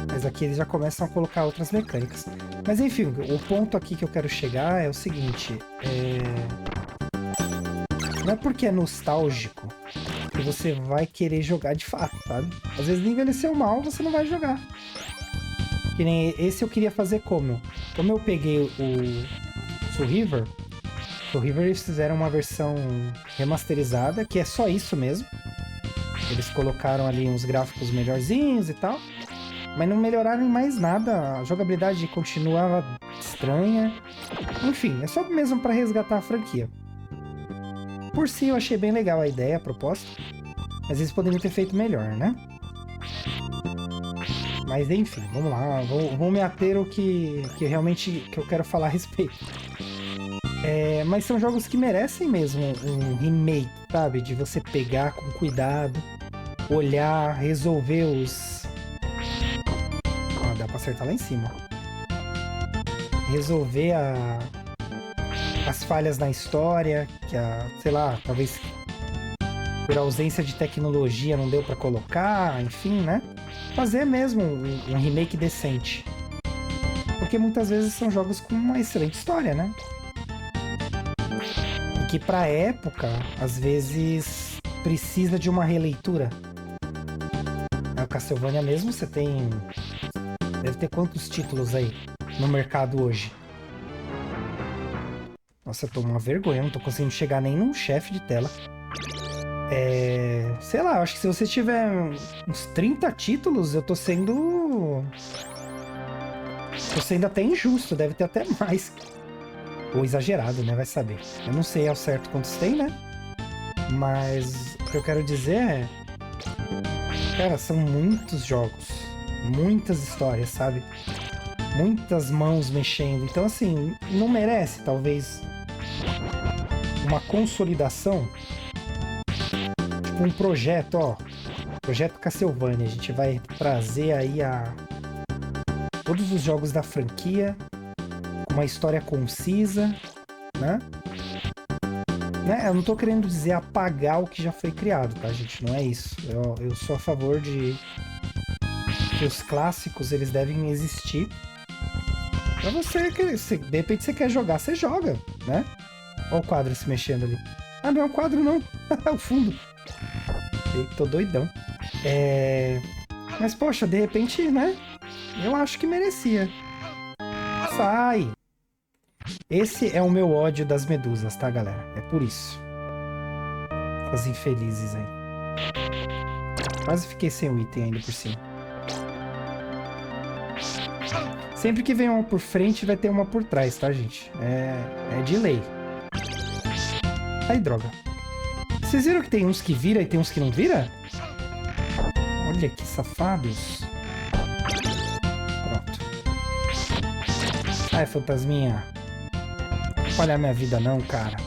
Speaker 1: Mas aqui eles já começam a colocar outras mecânicas. Mas enfim, o ponto aqui que eu quero chegar é o seguinte. Não é porque é nostálgico que você vai querer jogar de fato, sabe? Às vezes envelheceu mal, você não vai jogar. Que nem esse eu queria fazer como? Como eu peguei o Soul River... O River eles fizeram uma versão remasterizada, que é só isso mesmo. Eles colocaram ali uns gráficos melhorzinhos e tal, mas não melhoraram em mais nada. A jogabilidade continuava estranha. Enfim, é só mesmo para resgatar a franquia. Por si eu achei bem legal a ideia, a proposta, mas eles poderiam ter feito melhor, né? Mas enfim, vamos lá. Vou me ater ao que realmente que eu quero falar a respeito. Mas são jogos que merecem mesmo um remake, sabe? De você pegar com cuidado, olhar, resolver acertar lá em cima. Resolver as falhas na história, que sei lá, talvez por ausência de tecnologia não deu pra colocar, enfim, né? Fazer mesmo um remake decente. Porque muitas vezes são jogos com uma excelente história, né? E que pra época, às vezes, precisa de uma releitura. O Castlevania mesmo, você tem... Deve ter quantos títulos aí no mercado hoje? Nossa, eu tô uma vergonha, não tô conseguindo chegar nem num chefe de tela. Sei lá, eu acho que se você tiver uns 30 títulos, eu tô sendo... Tô sendo até injusto, deve ter até mais. Ou exagerado, né? Vai saber. Eu não sei ao certo quantos tem, né? Mas o que eu quero dizer é... Cara, são muitos jogos. Muitas histórias, sabe? Muitas mãos mexendo. Então, assim, não merece, talvez, uma consolidação? Tipo um projeto, ó. Projeto Castlevania. A gente vai trazer aí todos os jogos da franquia com uma história concisa, né? Eu não tô querendo dizer apagar o que já foi criado, tá, gente? Não é isso. Eu sou a favor de que os clássicos, eles devem existir. Pra você, de repente você quer jogar, você joga, né? Olha o quadro se mexendo ali. Ah, não é um quadro, não. É o fundo. Tô doidão. Mas, poxa, de repente, né? Eu acho que merecia. Sai! Esse é o meu ódio das medusas, tá, galera? É por isso. As infelizes aí. Quase fiquei sem o item ainda por cima. Sempre que vem uma por frente, vai ter uma por trás, tá, gente? É de lei. Ai, droga. Vocês viram que tem uns que vira e tem uns que não vira? Olha que safados. Pronto. Ai, fantasminha. Não falhar minha vida não, cara.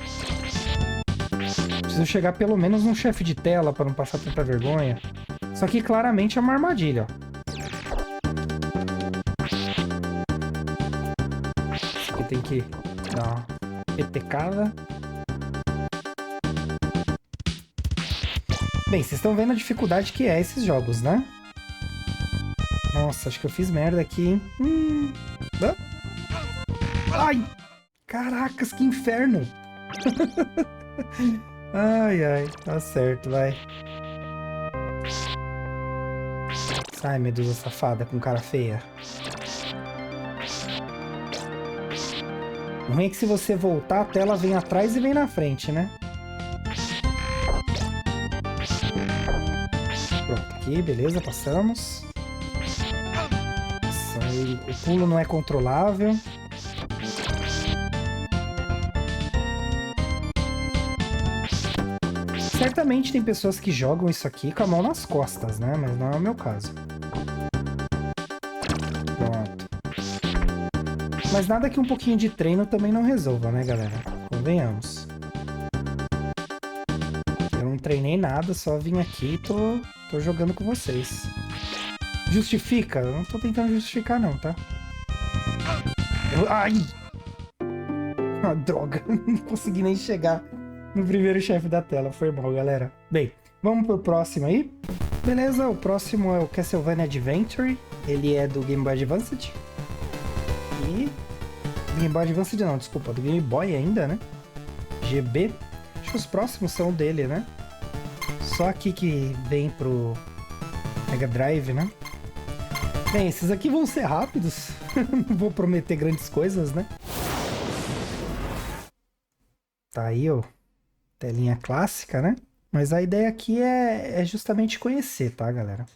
Speaker 1: Preciso chegar pelo menos num chefe de tela pra não passar tanta vergonha. Isso aqui claramente é uma armadilha, ó. Isso aqui tem que dar uma petecada. Bem, vocês estão vendo a dificuldade que é esses jogos, né? Nossa, acho que eu fiz merda aqui, hein? Ai! Caracas, que inferno! Ai, ai, tá certo, vai. Sai, medusa safada com cara feia. O ruim é que se você voltar, a tela vem atrás e vem na frente, né? Pronto, aqui, beleza, passamos. Nossa, o pulo não é controlável. Certamente tem pessoas que jogam isso aqui com a mão nas costas, né? Mas não é o meu caso. Pronto. Mas nada que um pouquinho de treino também não resolva, né, galera? Convenhamos. Eu não treinei nada, só vim aqui e tô jogando com vocês. Justifica? Eu não tô tentando justificar não, tá? Ai! Ah, droga, não consegui nem chegar no primeiro chefe da tela. Foi mal, galera. Bem, vamos pro próximo aí. Beleza, o próximo é o Castlevania Adventure. Ele é do Game Boy Advance. E... Game Boy Advance não, desculpa, do Game Boy ainda, né? GB. Acho que os próximos são dele, né? Só aqui que vem pro Mega Drive, né? Bem, esses aqui vão ser rápidos. Não vou prometer grandes coisas, né? Tá aí, ó. Telinha clássica, né? Mas a ideia aqui é justamente conhecer, tá, galera?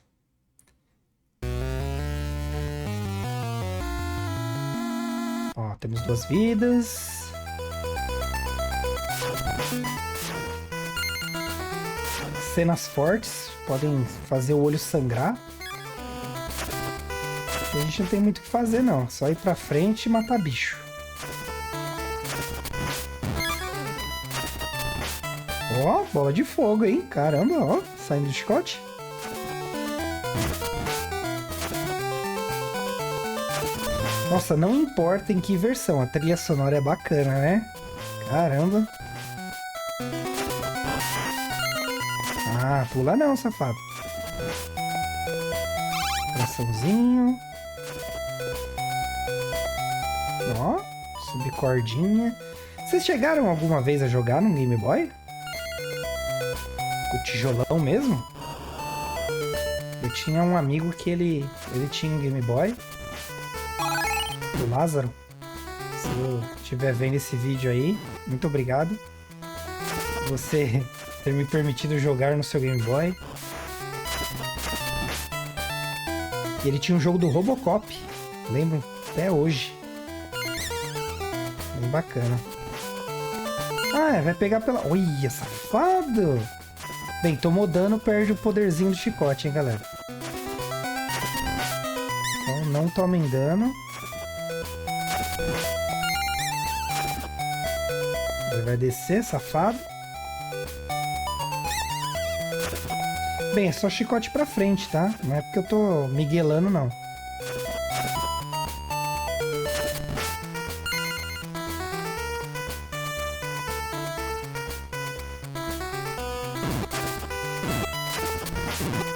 Speaker 1: Ó, temos 2 vidas. Cenas fortes. Podem fazer o olho sangrar. A gente não tem muito o que fazer, não. Só ir pra frente e matar bicho. Ó, bola de fogo, hein? Caramba, ó. Saindo do chicote. Nossa, não importa em que versão, a trilha sonora é bacana, né? Caramba. Ah, pula não, safado. Coraçãozinho. Ó, subir cordinha. Vocês chegaram alguma vez a jogar no Game Boy? O tijolão mesmo? Eu tinha um amigo que ele tinha um Game Boy. O Lázaro. Se eu estiver vendo esse vídeo aí, muito obrigado. Você ter me permitido jogar no seu Game Boy. E ele tinha um jogo do Robocop. Lembro até hoje. Bem bacana. Ah, vai pegar pela... Olha, safado! Bem, tomou dano, perde o poderzinho do chicote, hein, galera? Então, não tomem dano. Ele vai descer, safado. Bem, é só chicote pra frente, tá? Não é porque eu tô miguelando, não.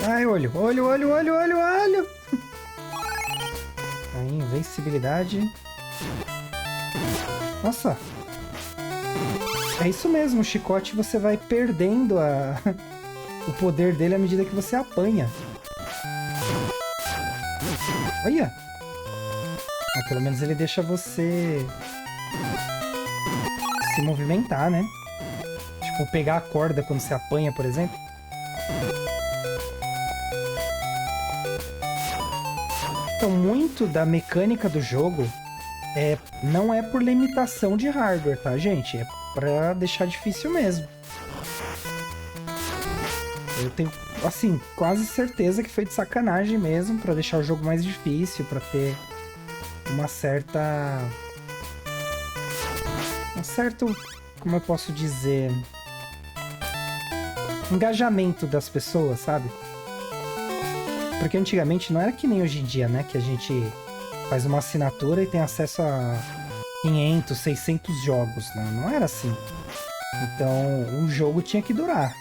Speaker 1: Ai, olho, olho, olho, olho, olho, olho. Aí, invencibilidade. Nossa. É isso mesmo, o chicote você vai perdendo o poder dele à medida que você apanha. Olha. Ah, pelo menos ele deixa você se movimentar, né? Tipo, pegar a corda quando você apanha, por exemplo. Então, muito da mecânica do jogo não é por limitação de hardware, tá, gente? É pra deixar difícil mesmo. Eu tenho, assim, quase certeza que foi de sacanagem mesmo, pra deixar o jogo mais difícil, pra ter uma certa... um certo, como eu posso dizer... engajamento das pessoas, sabe? Porque antigamente não era que nem hoje em dia, né? Que a gente faz uma assinatura e tem acesso a 500, 600 jogos, né? Não era assim. Então, o jogo tinha que durar.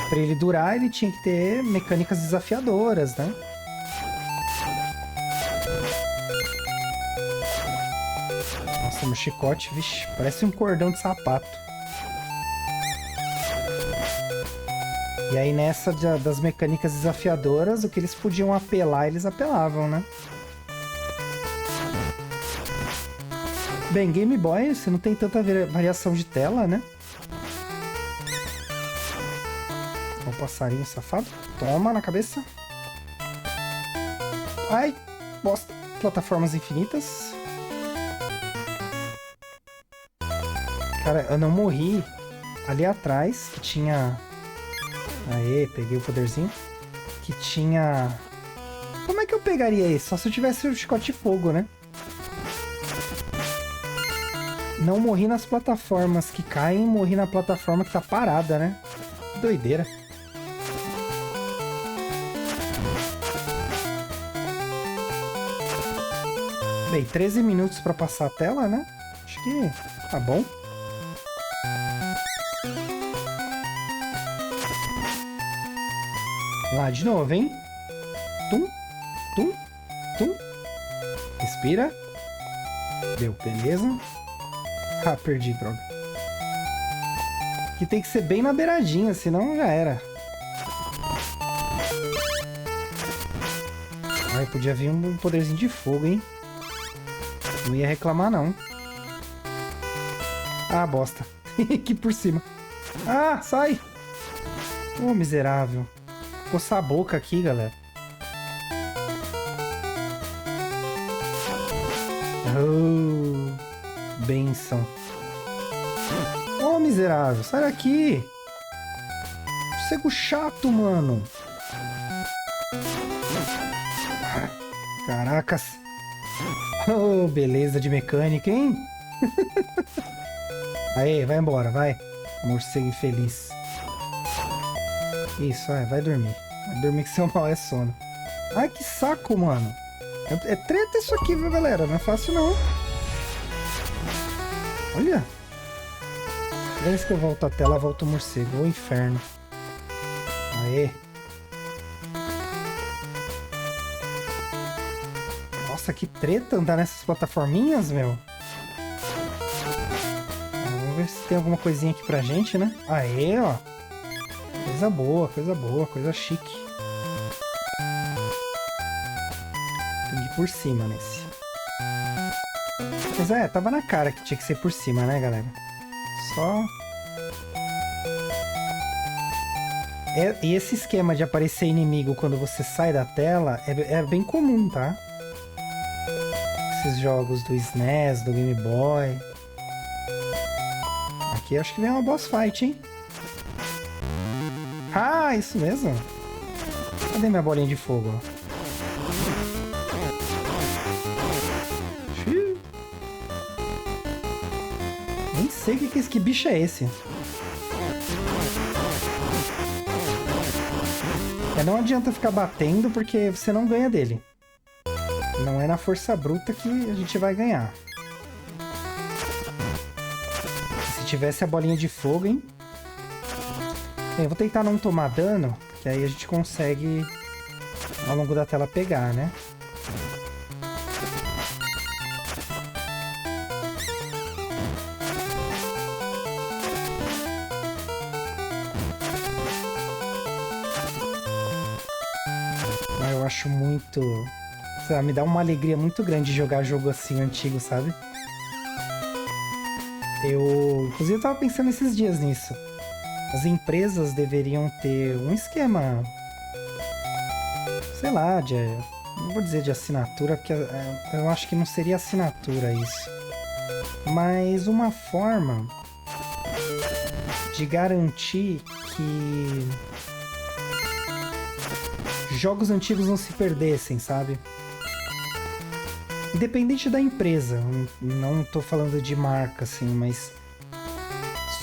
Speaker 1: Para ele durar, ele tinha que ter mecânicas desafiadoras, né? Nossa, meu chicote, vixe, parece um cordão de sapato. E aí nessa das mecânicas desafiadoras, o que eles podiam apelar, eles apelavam, né? Bem, Game Boy, você não tem tanta variação de tela, né? Ó, o passarinho safado. Toma na cabeça. Ai, bosta. Plataformas infinitas. Cara, eu não morri ali atrás, que tinha... Aê, peguei o poderzinho. Que tinha... Como é que eu pegaria esse? Só se eu tivesse o chicote de fogo, né? Não morri nas plataformas que caem, morri na plataforma que tá parada, né? Que doideira. Bem, 13 minutos pra passar a tela, né? Acho que tá bom. Lá de novo, hein? Tum, tum, tum. Respira. Deu, beleza. Ah, perdi, droga. Aqui tem que ser bem na beiradinha, senão já era. Ai, podia vir um poderzinho de fogo, hein? Não ia reclamar, não. Ah, bosta. Aqui por cima. Ah, sai! Ô, miserável. Coçar a boca aqui, galera. Oh, benção. Ô, miserável, sai daqui. Cego chato, mano. Caracas. Oh, beleza de mecânica, hein? Aê, vai embora, vai. Morcego infeliz. Isso, vai dormir. Vai dormir que seu mal é sono. Ai, que saco, mano. É treta isso aqui, viu, galera? Não é fácil, não. Olha. Cada vez que eu volto a tela, volta o morcego. Ô, inferno. Aê. Nossa, que treta andar nessas plataforminhas, meu. Vamos ver se tem alguma coisinha aqui pra gente, né? Aê, ó. Coisa boa, coisa chique. Tem que ir por cima nesse. Mas tava na cara que tinha que ser por cima, né, galera? Só... E esse esquema de aparecer inimigo quando você sai da tela é bem comum, tá? Esses jogos do SNES, do Game Boy. Aqui acho que vem uma boss fight, hein? Ah, isso mesmo? Cadê minha bolinha de fogo? Nem sei que bicho é esse. Não adianta ficar batendo porque você não ganha dele. Não é na força bruta que a gente vai ganhar. Se tivesse a bolinha de fogo, hein? Bem, eu vou tentar não tomar dano, que aí a gente consegue ao longo da tela pegar, né? Eu acho muito... Sei lá, me dá uma alegria muito grande jogar jogo assim antigo, sabe? Inclusive, eu tava pensando esses dias nisso. As empresas deveriam ter um esquema... Sei lá, não vou dizer de assinatura, porque eu acho que não seria assinatura isso. Mas uma forma de garantir que jogos antigos não se perdessem, sabe? Independente da empresa, não tô falando de marca, assim, mas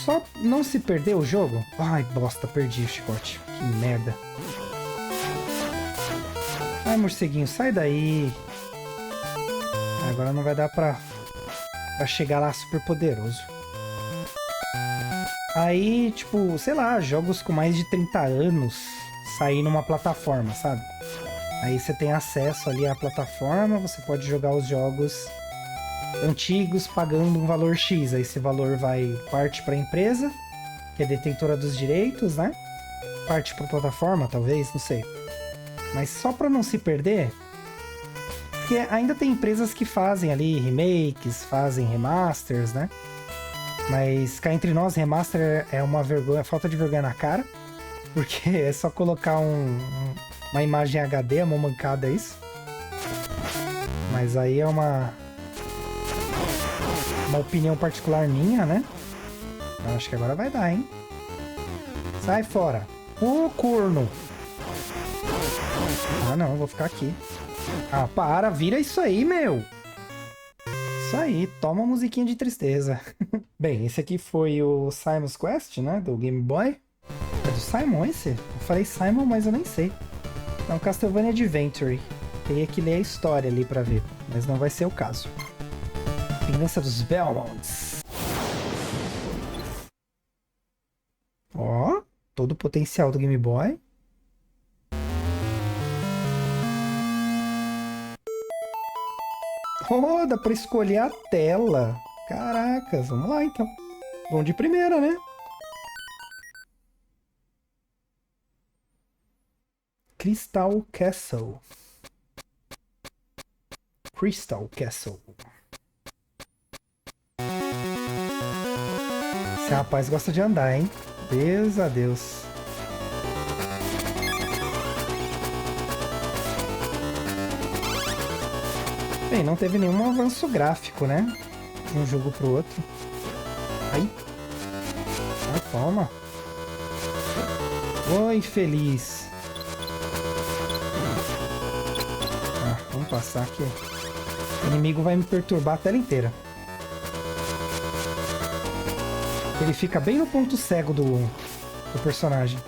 Speaker 1: só não se perder o jogo. Ai, bosta, perdi o chicote. Que merda. Ai, morceguinho, sai daí. Agora não vai dar pra chegar lá super poderoso. Aí, tipo, sei lá, jogos com mais de 30 anos sair numa plataforma, sabe? Aí você tem acesso ali à plataforma, você pode jogar os jogos antigos pagando um valor X. Aí esse valor parte para a empresa, que é detentora dos direitos, né? Parte para a plataforma, talvez, não sei. Mas só para não se perder, porque ainda tem empresas que fazem ali remakes, fazem remasters, né? Mas cá entre nós, remaster é uma vergonha, falta de vergonha na cara, porque é só colocar uma imagem HD, é uma mancada isso. Mas aí é uma opinião particular minha, né? Eu acho que agora vai dar, hein? Sai fora. Ô, corno! Ah, não, eu vou ficar aqui. Ah, para, vira isso aí, meu! Isso aí, toma uma musiquinha de tristeza. Bem, esse aqui foi o Simon's Quest, né? Do Game Boy. É do Simon esse? Eu falei Simon, mas eu nem sei. Não, Castlevania Adventure. Teria que ler a história ali pra ver, mas não vai ser o caso. Vingança dos Belmonts. Ó, todo o potencial do Game Boy. Oh, dá pra escolher a tela. Caracas, vamos lá então. Vamos de primeira, né? Crystal Castle. Crystal Castle. Esse rapaz gosta de andar, hein? Deus a Deus. Bem, não teve nenhum avanço gráfico, né? De um jogo pro outro. Ai. Ah, toma. Oi, infeliz. Ah, vamos passar aqui. O inimigo vai me perturbar a tela inteira. Ele fica bem no ponto cego do personagem.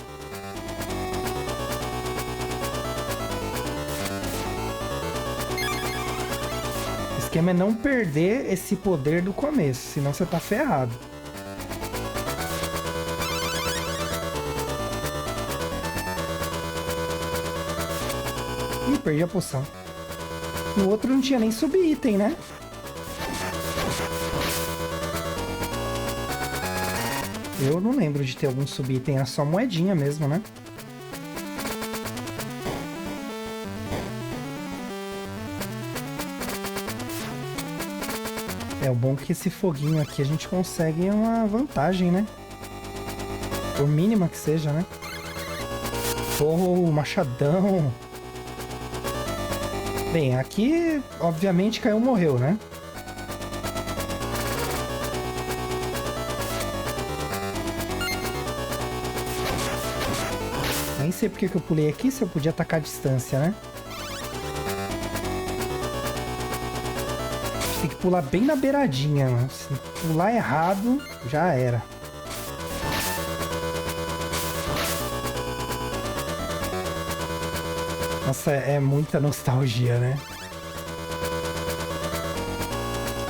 Speaker 1: esquema é não perder esse poder do começo, senão você tá ferrado. Ih, perdi a poção. No outro não tinha nem sub-item, né? Eu não lembro de ter algum sub-item, era só moedinha mesmo, né? É o bom que esse foguinho aqui a gente consegue uma vantagem, né? Por mínima que seja, né? Oh, machadão! Bem, aqui, obviamente, caiu, morreu, né? Nem sei porque que eu pulei aqui, se eu podia atacar a distância, né? Tem que pular bem na beiradinha, mano. Se pular errado, já era. Nossa, é muita nostalgia, né?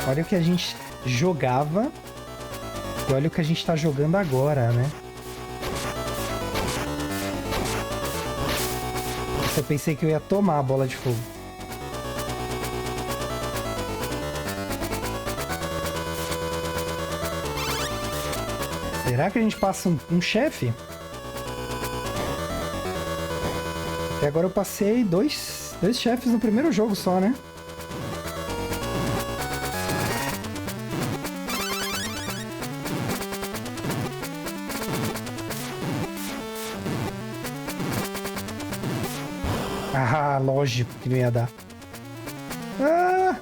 Speaker 1: Olha o que a gente jogava e olha o que a gente tá jogando agora, né? Eu pensei que eu ia tomar a bola de fogo. Será que a gente passa um chefe? Até agora eu passei dois chefes no primeiro jogo só, né? Ah, lógico que não ia dar. Ah,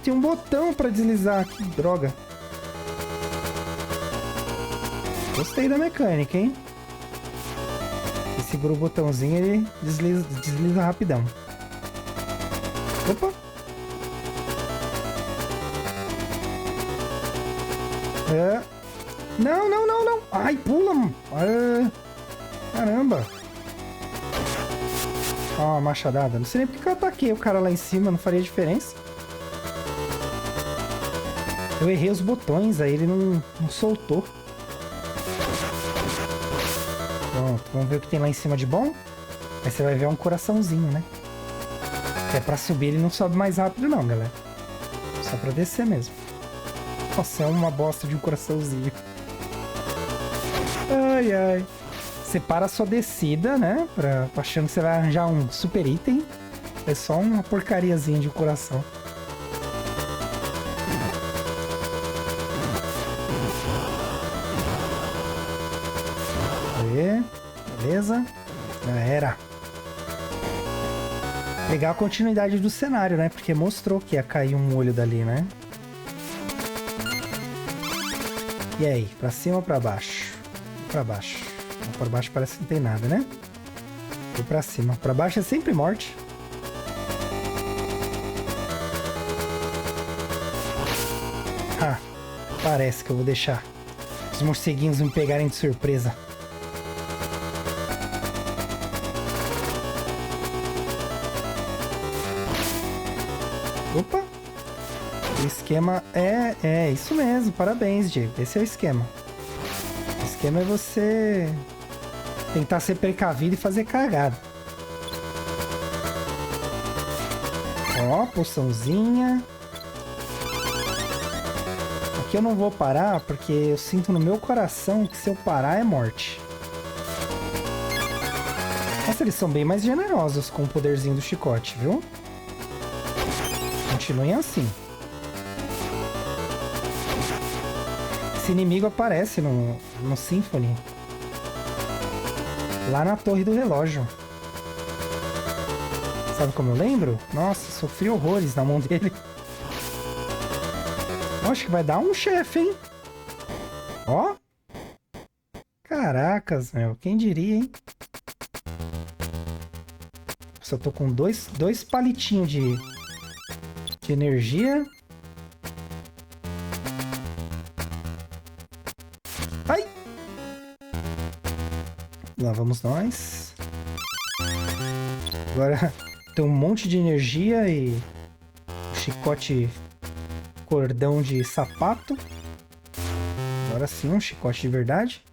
Speaker 1: tem um botão pra deslizar. Que droga. Gostei da mecânica, hein? Se segura o botãozinho, ele desliza rapidão. Opa! Não, não, não, não! Ai, pula! Caramba! Ó, uma machadada. Não sei nem porque eu ataquei o cara lá em cima, não faria diferença. Eu errei os botões, aí ele não soltou. Pronto, vamos ver o que tem lá em cima de bom. Aí você vai ver um coraçãozinho, né? É pra subir, ele não sobe mais rápido não, galera. Só pra descer mesmo. Nossa, é uma bosta de um coraçãozinho. Ai, ai. Separa a sua descida, né? Achando que você vai arranjar um super item. É só uma porcariazinha de coração. Aê, beleza. Já era. Legal a continuidade do cenário, né? Porque mostrou que ia cair um olho dali, né? E aí, pra cima ou pra baixo? Pra baixo. Pra baixo parece que não tem nada, né? Vou pra cima. Pra baixo é sempre morte. Ah, parece que eu vou deixar os morceguinhos me pegarem de surpresa. Opa! O esquema é isso mesmo. Parabéns, Diego. Esse é o esquema. O esquema é você tentar ser precavido e fazer cagada. Ó, poçãozinha. Aqui eu não vou parar porque eu sinto no meu coração que se eu parar é morte. Nossa, eles são bem mais generosos com o poderzinho do chicote, viu? Continuem assim. Esse inimigo aparece no Symphony. Lá na torre do relógio. Sabe como eu lembro? Nossa, sofri horrores na mão dele. Acho que vai dar um chefe, hein? Ó. Caracas, meu. Quem diria, hein? Só tô com dois palitinhos de energia. Ai! Lá vamos nós. Agora tem um monte de energia e o chicote cordão de sapato. Agora sim, um chicote de verdade.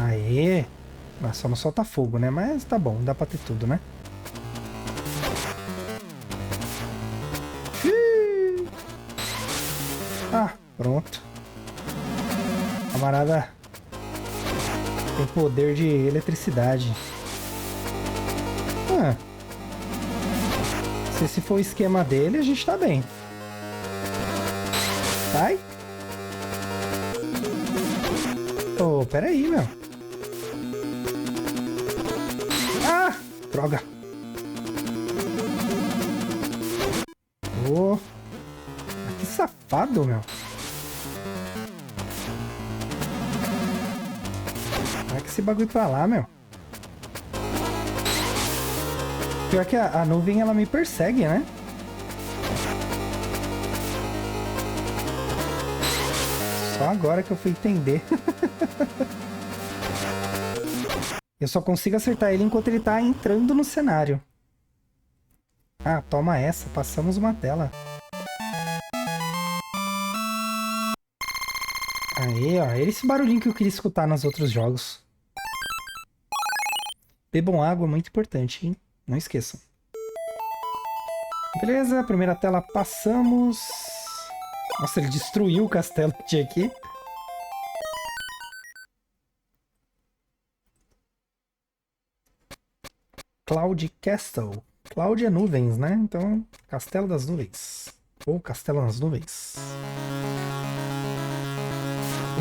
Speaker 1: Aê! Mas só não solta fogo, né? Mas tá bom, dá pra ter tudo, né? Ah, pronto. Camarada tem poder de eletricidade. Ah. Se esse for o esquema dele, a gente tá bem. Sai. Oh, pera aí, meu. Ah, droga. Oh. Que safado, meu. Vai que esse bagulho pra lá, meu. Pior que a nuvem, ela me persegue, né? Só agora que eu fui entender. Eu só consigo acertar ele enquanto ele tá entrando no cenário. Ah, toma essa. Passamos uma tela. Aí, ó. Era esse barulhinho que eu queria escutar nos outros jogos. Bebam água, muito importante, hein? Não esqueçam. Beleza, primeira tela passamos. Nossa, ele destruiu o castelo que tinha aqui. Cloud Castle. Cloud é nuvens, né? Então, Castelo das Nuvens. Ou Castelo nas Nuvens.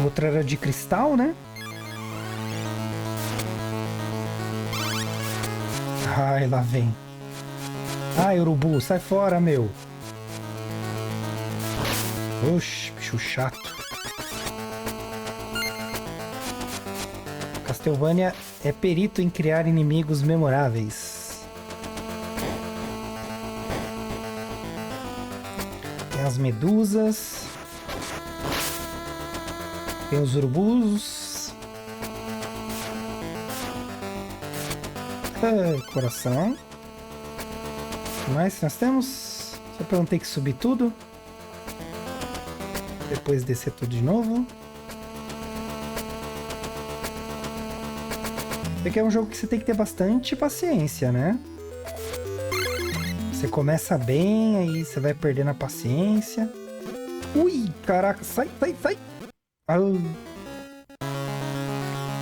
Speaker 1: Outra era de cristal, né? Ai, lá vem. Ai, urubu, sai fora, meu. Oxi, bicho chato. Castlevania é perito em criar inimigos memoráveis. Tem as medusas. Tem os urubus. Ai, coração. O que mais nós temos? Só pra não ter que subir tudo. Depois descer tudo de novo. Esse aqui é um jogo que você tem que ter bastante paciência, né? Você começa bem, aí você vai perdendo a paciência. Ui, caraca, sai, sai, sai!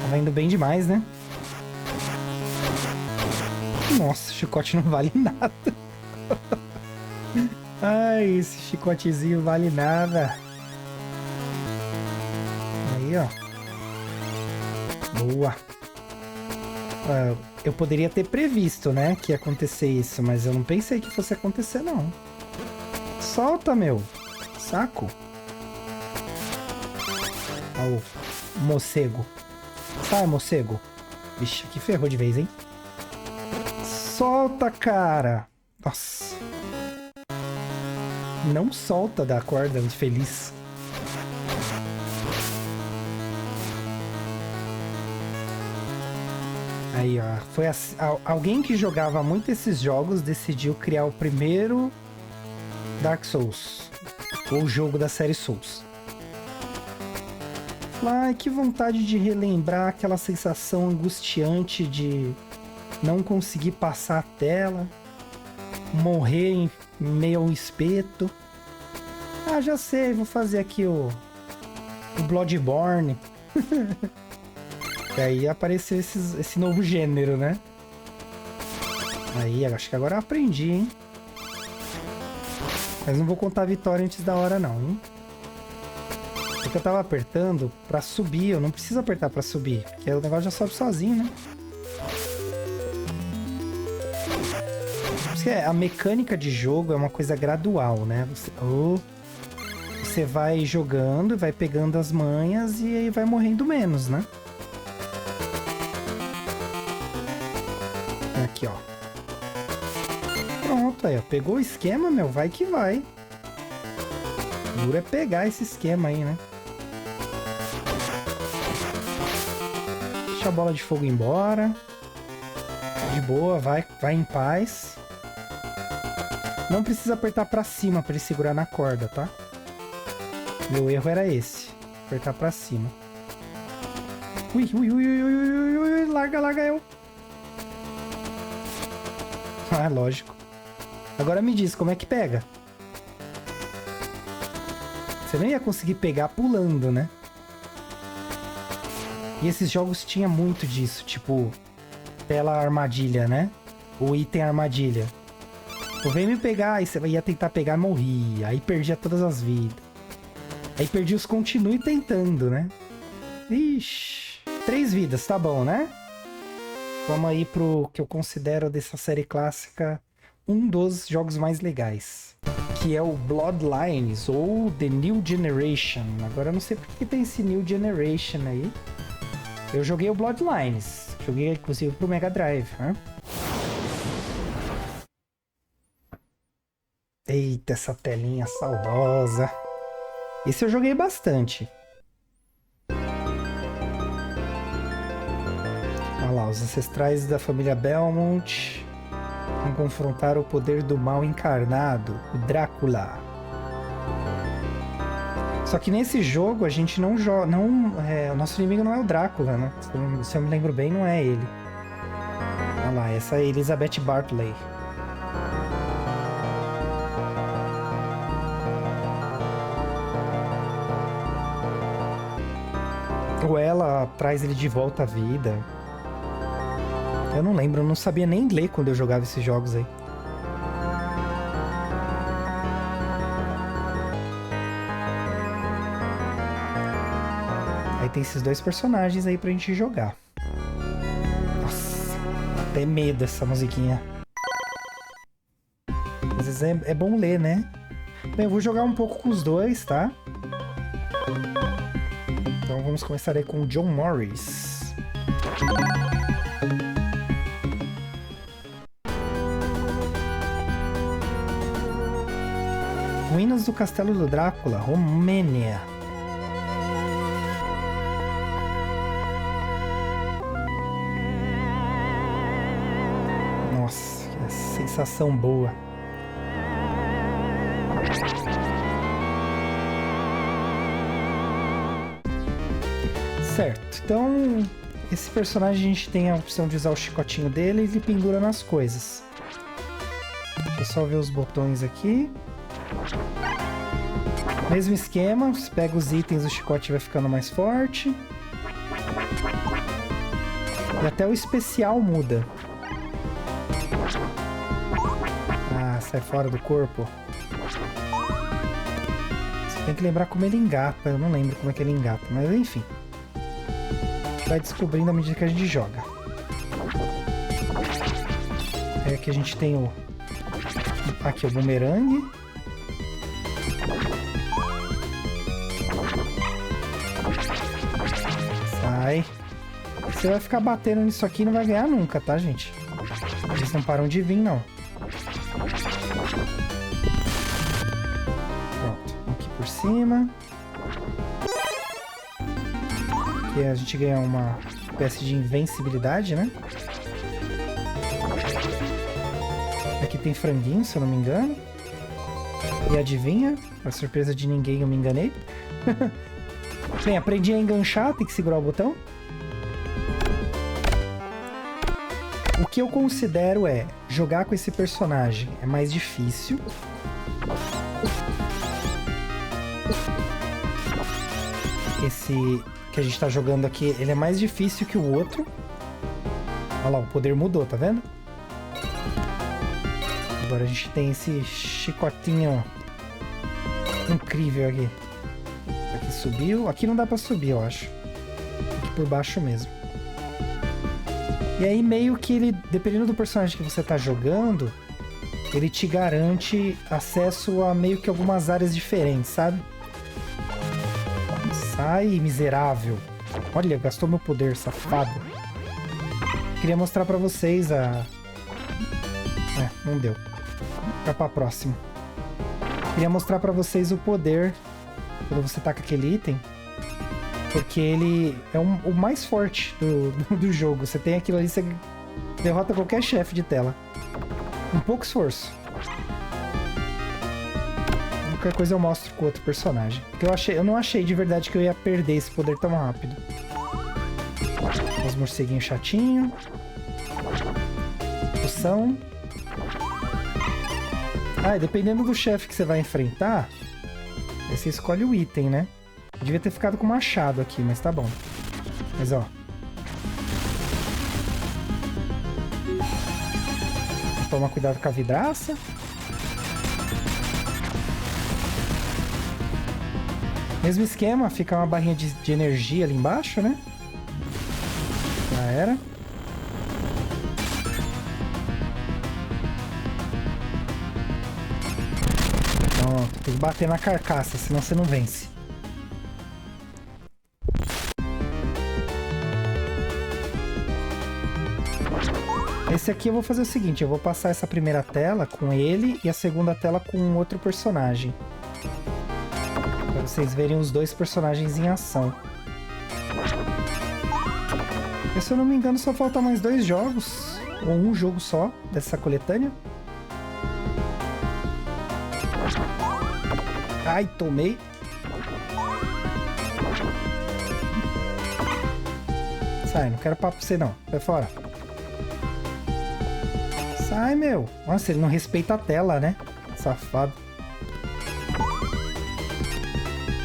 Speaker 1: Tava indo bem demais, né? Nossa, chicote não vale nada. Ai, esse chicotezinho vale nada. Aí, ó. Boa. Eu poderia ter previsto, né, que ia acontecer isso, mas eu não pensei que fosse acontecer, não. Solta, meu. Saco. Ó, o morcego. Sai, morcego. Vixe, aqui ferrou de vez, hein? Solta, cara. Nossa. Não solta da corda infeliz. Aí, ó. Foi alguém que jogava muito esses jogos decidiu criar o primeiro Dark Souls. Ou jogo da série Souls. Ai, que vontade de relembrar aquela sensação angustiante de não conseguir passar a tela, morrer em meio ao espeto. Ah, já sei, vou fazer aqui o Bloodborne. E aí apareceu esse novo gênero, né? Aí, acho que agora eu aprendi, hein? Mas não vou contar a vitória antes da hora, não, hein? Porque eu tava apertando pra subir, eu não preciso apertar pra subir, porque o negócio já sobe sozinho, né? Porque a mecânica de jogo é uma coisa gradual, né? Você vai jogando, vai pegando as manhas e aí vai morrendo menos, né? Aqui, ó. Pronto, aí, ó. Pegou o esquema, meu, vai que vai. O duro é pegar esse esquema aí, né? Deixa a bola de fogo embora. De boa, vai em paz. Não precisa apertar pra cima pra ele segurar na corda, tá? Meu erro era esse. Apertar pra cima. Ui, ui, ui, ui, ui, ui, ui, larga, larga eu. Ah, lógico. Agora me diz, como é que pega? Você não ia conseguir pegar pulando, né? E esses jogos tinha muito disso, tipo... tela armadilha, né? O item armadilha. Tu vem me pegar, aí você ia tentar pegar e morria. Aí perdia todas as vidas. Aí perdi os continue tentando, né? Ixi. 3 vidas, tá bom, né? Vamos aí pro que eu considero dessa série clássica um dos jogos mais legais. Que é o Bloodlines, ou The New Generation. Agora eu não sei por que tem esse New Generation aí. Eu joguei o Bloodlines. Joguei inclusive pro Mega Drive, né? Eita, essa telinha saudosa. Esse eu joguei bastante. Olha lá, os ancestrais da família Belmont vão confrontar o poder do mal encarnado, o Drácula. Só que nesse jogo a gente não joga. O nosso inimigo não é o Drácula, né? Se eu me lembro bem, não é ele. Olha lá, essa é a Elizabeth Bartley. Ou ela traz ele de volta à vida. Eu não lembro, eu não sabia nem ler quando eu jogava esses jogos aí. Aí tem esses 2 personagens aí pra gente jogar. Nossa, até medo essa musiquinha. Às vezes é bom ler, né? Bem, eu vou jogar um pouco com os 2, tá? Então vamos começar aí com o John Morris. Ruínas do Castelo do Drácula, Romênia. Nossa, que sensação boa. Certo, então esse personagem a gente tem a opção de usar o chicotinho dele e ele pendura nas coisas. Deixa eu só ver os botões aqui. Mesmo esquema, você pega os itens, o chicote vai ficando mais forte. E até o especial muda. Ah, sai fora do corpo. Você tem que lembrar como ele engata. Eu não lembro como é que ele engata, mas enfim. Vai descobrindo à medida que a gente joga. É que a gente tem o... Aqui o bumerangue. Sai. Você vai ficar batendo nisso aqui e não vai ganhar nunca, tá, gente? Eles não param de vir, não. Pronto. Aqui por cima. Aqui a gente ganha uma espécie de invencibilidade, né? Aqui tem franguinho, se eu não me engano. E adivinha? Pra surpresa de ninguém, eu me enganei. Bem, aprendi a enganchar, tem que segurar o botão. O que eu considero é jogar com esse personagem é mais difícil. Esse que a gente tá jogando aqui, ele é mais difícil que o outro. Olha lá, o poder mudou, tá vendo? Agora a gente tem esse chicotinho incrível aqui. Aqui subiu. Aqui não dá pra subir, eu acho. Aqui por baixo mesmo. E aí meio que ele, dependendo do personagem que você tá jogando, ele te garante acesso a meio que algumas áreas diferentes, sabe? Sai, miserável. Olha, gastou meu poder, safado. Queria mostrar pra vocês a... não deu. Fica pra próxima. Queria mostrar pra vocês o poder quando você taca aquele item. Porque ele é o mais forte do jogo. Você tem aquilo ali, você derrota qualquer chefe de tela. Com pouco esforço. Qualquer coisa eu mostro com outro personagem. Porque eu não achei de verdade que eu ia perder esse poder tão rápido. Os morceguinhos chatinhos. Poção. Ah, e dependendo do chefe que você vai enfrentar, aí você escolhe o item, né? Eu devia ter ficado com o machado aqui, mas tá bom. Mas ó. Toma cuidado com a vidraça. Mesmo esquema, fica uma barrinha de energia ali embaixo, né? Já era. Pronto, tem que bater na carcaça, senão você não vence. Esse aqui eu vou fazer o seguinte, eu vou passar essa primeira tela com ele e a segunda tela com outro personagem. Pra vocês verem os dois personagens em ação. E, se eu não me engano, só faltam mais 2 jogos, ou um jogo só, dessa coletânea. Ai, tomei. Sai, não quero papo pra você não. Vai fora. Sai, meu. Nossa, ele não respeita a tela, né? Safado.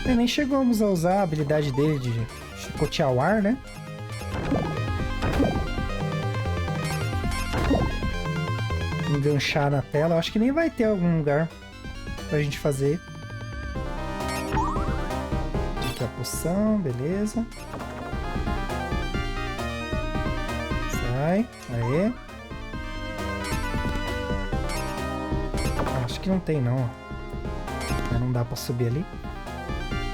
Speaker 1: E nem chegamos a usar a habilidade dele de chicotear o ar, né? Enganchar na tela. Eu acho que nem vai ter algum lugar pra gente fazer. Aqui a poção, beleza. Sai. Aê. Acho que não tem, não. Não dá pra subir ali.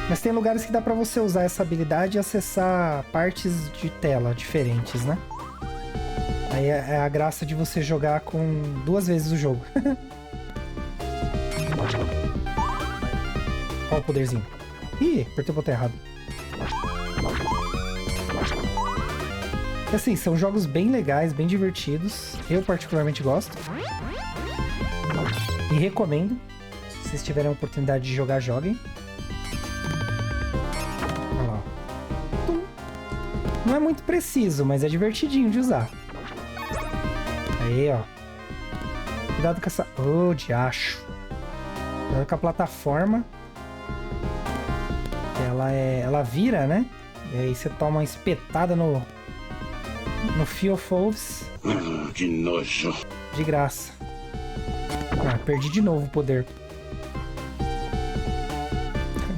Speaker 1: Mas tem lugares que dá pra você usar essa habilidade e acessar partes de tela diferentes, né? Aí é a graça de você jogar com 2 vezes o jogo. Olha o poderzinho. Ih, apertei o botão errado. Assim, são jogos bem legais, bem divertidos. Eu particularmente gosto. E recomendo. Se vocês tiverem a oportunidade de jogar, joguem. Olha lá. Não é muito preciso, mas é divertidinho de usar. Aí, ó. Cuidado com essa... Ô, diacho. Cuidado com a plataforma. Ela vira, né? E aí você toma uma espetada no Fio Foves.
Speaker 2: Que nojo.
Speaker 1: De graça. Ah, perdi de novo o poder.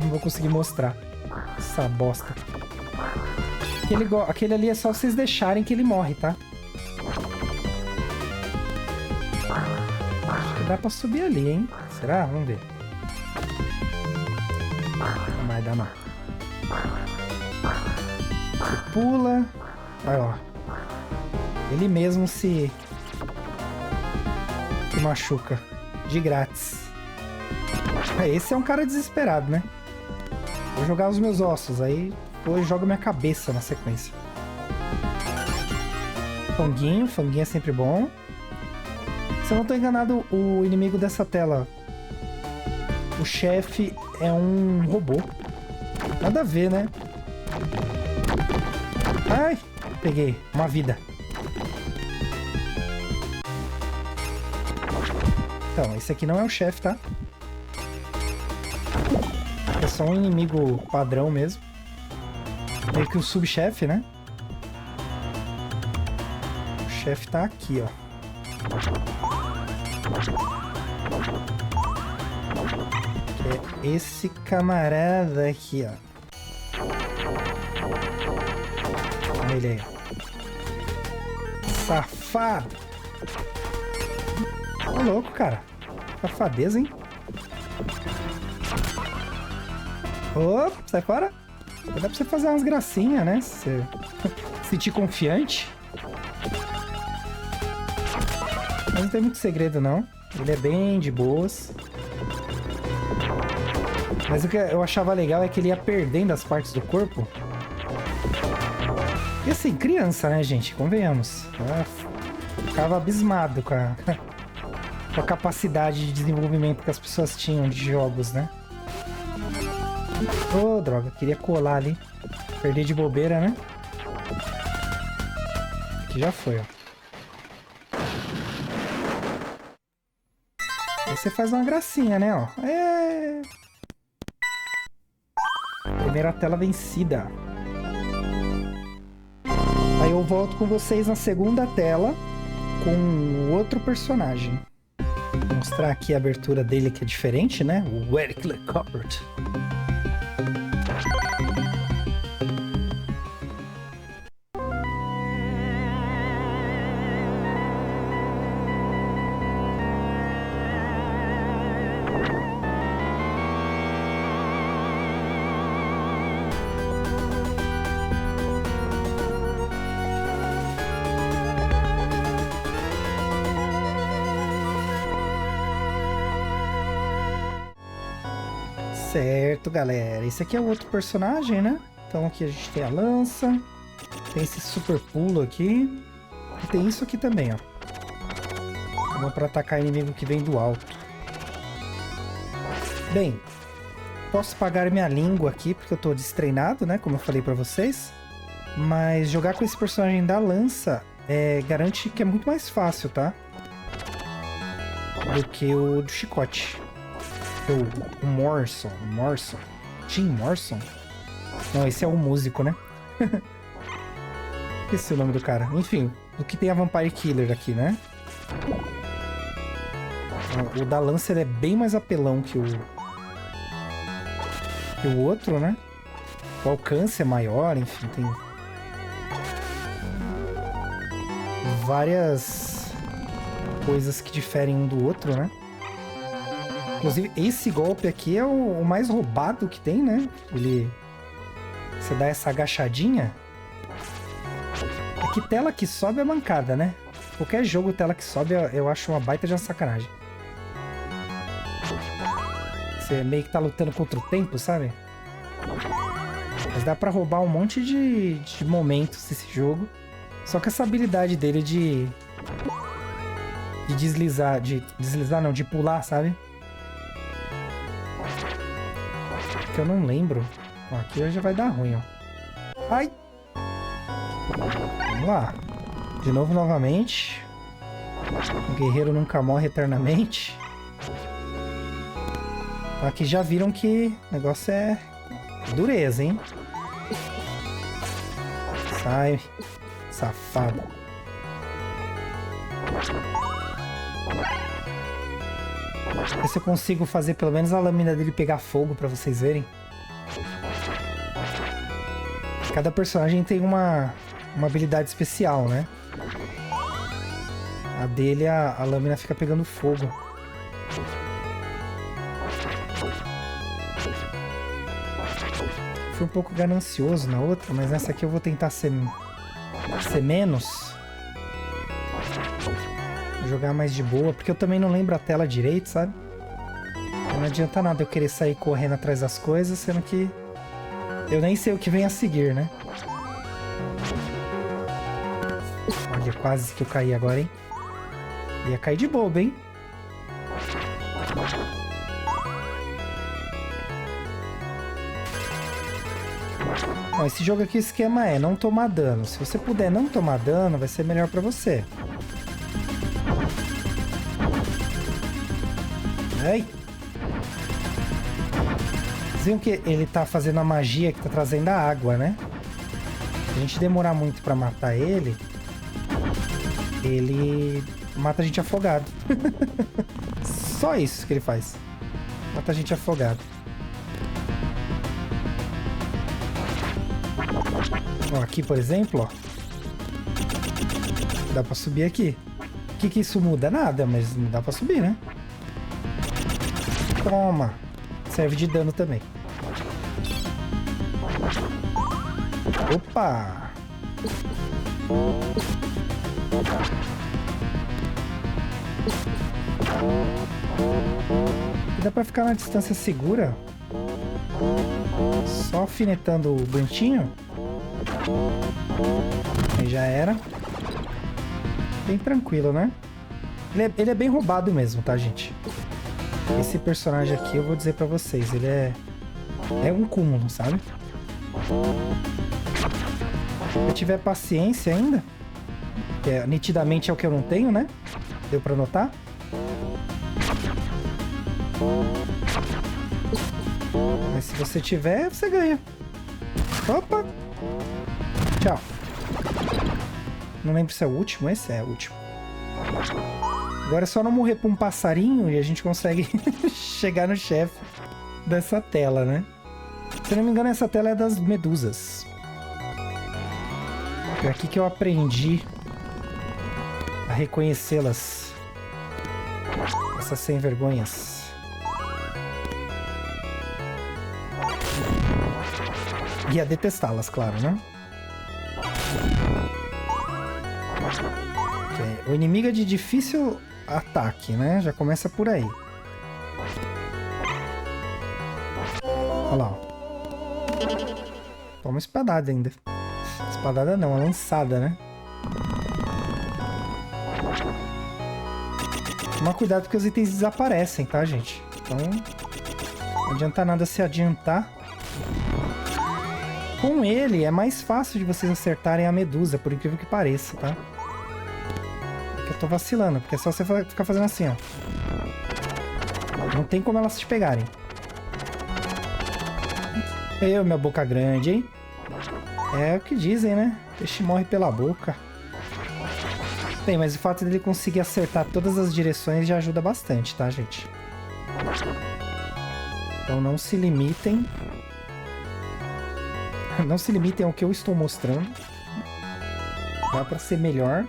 Speaker 1: Não vou conseguir mostrar. Essa bosta. Aquele ali é só vocês deixarem que ele morre, tá? Acho que dá pra subir ali, hein? Será? Vamos ver. Dá mais. Você pula. Aí, ó. Ele mesmo se machuca. De grátis. Esse é um cara desesperado, né? Vou jogar os meus ossos. Aí eu jogo minha cabeça na sequência. Fanguinho é sempre bom. Se eu não tô enganado, o inimigo dessa tela, o chefe, é um robô. Nada a ver, né? Ai, peguei uma vida. Então, esse aqui não é o chefe, tá? É só um inimigo padrão mesmo. Meio que um subchefe, né? O chefe tá aqui, ó. Que é esse camarada aqui, ó. Olha ele aí. Safado! Ô, louco, cara. Safadeza, hein? Ô, sai fora. Dá pra você fazer umas gracinhas, né? Se você sentir confiante. Mas não tem muito segredo, não. Ele é bem de boas. Mas o que eu achava legal é que ele ia perdendo as partes do corpo. E assim, criança, né, gente? Convenhamos. Eu ficava abismado com com a capacidade de desenvolvimento que as pessoas tinham de jogos, né? Ô, droga, queria colar ali. Perder de bobeira, né? Aqui já foi, ó. Aí você faz uma gracinha, né, ó. É... Primeira tela vencida. Aí eu volto com vocês na segunda tela com outro personagem. Vou mostrar aqui a abertura dele que é diferente, né? O Eric LeCoultre. Certo, galera. Esse aqui é o outro personagem, né? Então aqui a gente tem a lança. Tem esse super pulo aqui. E tem isso aqui também, ó. Vamos para atacar inimigo que vem do alto. Bem, posso pagar minha língua aqui porque eu tô destreinado, né? Como eu falei pra vocês. Mas jogar com esse personagem da lança garante que é muito mais fácil, tá? Do que o do chicote. O Morrison. Jim Morrison? Não, esse é o músico, né? Esse é o nome do cara. Enfim, o que tem a Vampire Killer aqui, né? O da lança ele é bem mais apelão que o outro, né? O alcance é maior, enfim, tem várias coisas que diferem um do outro, né? Inclusive, esse golpe aqui é o mais roubado que tem, né? Você dá essa agachadinha. É que tela que sobe é mancada, né? Qualquer jogo, tela que sobe, eu acho uma baita de uma sacanagem. Você meio que tá lutando contra o tempo, sabe? Mas dá pra roubar um monte de momentos desse jogo. Só que essa habilidade dele de deslizar... De deslizar não, de pular, sabe? Que eu não lembro. Ó, aqui já vai dar ruim, ó. Ai! Vamos lá. De novo, novamente. O guerreiro nunca morre eternamente. Aqui já viram que o negócio é dureza, hein? Sai, safado. Ver se eu consigo fazer pelo menos a lâmina dele pegar fogo pra vocês verem. Cada personagem tem uma habilidade especial, né? A dele, a lâmina fica pegando fogo. Fui um pouco ganancioso na outra, mas nessa aqui eu vou tentar ser menos. Jogar mais de boa, porque eu também não lembro a tela direito, sabe? Não adianta nada eu querer sair correndo atrás das coisas, sendo que eu nem sei o que vem a seguir, né? Olha, quase que eu caí agora, hein? Ia cair de bobo, hein? Bom, esse jogo aqui, o esquema é não tomar dano. Se você puder não tomar dano, vai ser melhor pra você. Ai! Vocês viram que ele tá fazendo a magia que tá trazendo a água, né? Se a gente demorar muito pra matar ele, ele mata a gente afogado. Só isso que ele faz. Mata a gente afogado. Ó, aqui, por exemplo, ó. Dá pra subir aqui. O que isso muda? Nada, mas não dá pra subir, né? Toma. Serve de dano também. Opa! E dá pra ficar na distância segura. Só alfinetando o gantinho. Aí já era. Bem tranquilo, né? Ele é bem roubado mesmo, tá, gente? Esse personagem aqui, eu vou dizer pra vocês, ele é um cúmulo, sabe? Se eu tiver paciência ainda, que nitidamente é o que eu não tenho, né? Deu pra notar? Mas se você tiver, você ganha. Opa! Tchau. Não lembro se é o último. Esse é o último. Agora é só não morrer pra um passarinho e a gente consegue chegar no chefe dessa tela, né? Se não me engano, essa tela é das medusas. É aqui que eu aprendi a reconhecê-las. Essas sem vergonhas. E a detestá-las, claro, né? O inimigo é de difícil ataque, né? Já começa por aí. Olha lá, ó. Toma espadada ainda. Espadada não, a lançada, né? Toma cuidado porque os itens desaparecem, tá, gente? Então, não adianta nada se adiantar. Com ele, é mais fácil de vocês acertarem a medusa, por incrível que pareça, tá? É que eu tô vacilando, porque é só você ficar fazendo assim, ó. Não tem como elas te pegarem. Minha boca grande, hein? É o que dizem, né? Peixe morre pela boca. Bem, mas o fato dele conseguir acertar todas as direções já ajuda bastante, tá, gente? Então não se limitem. Não se limitem ao que eu estou mostrando. Dá pra ser melhor.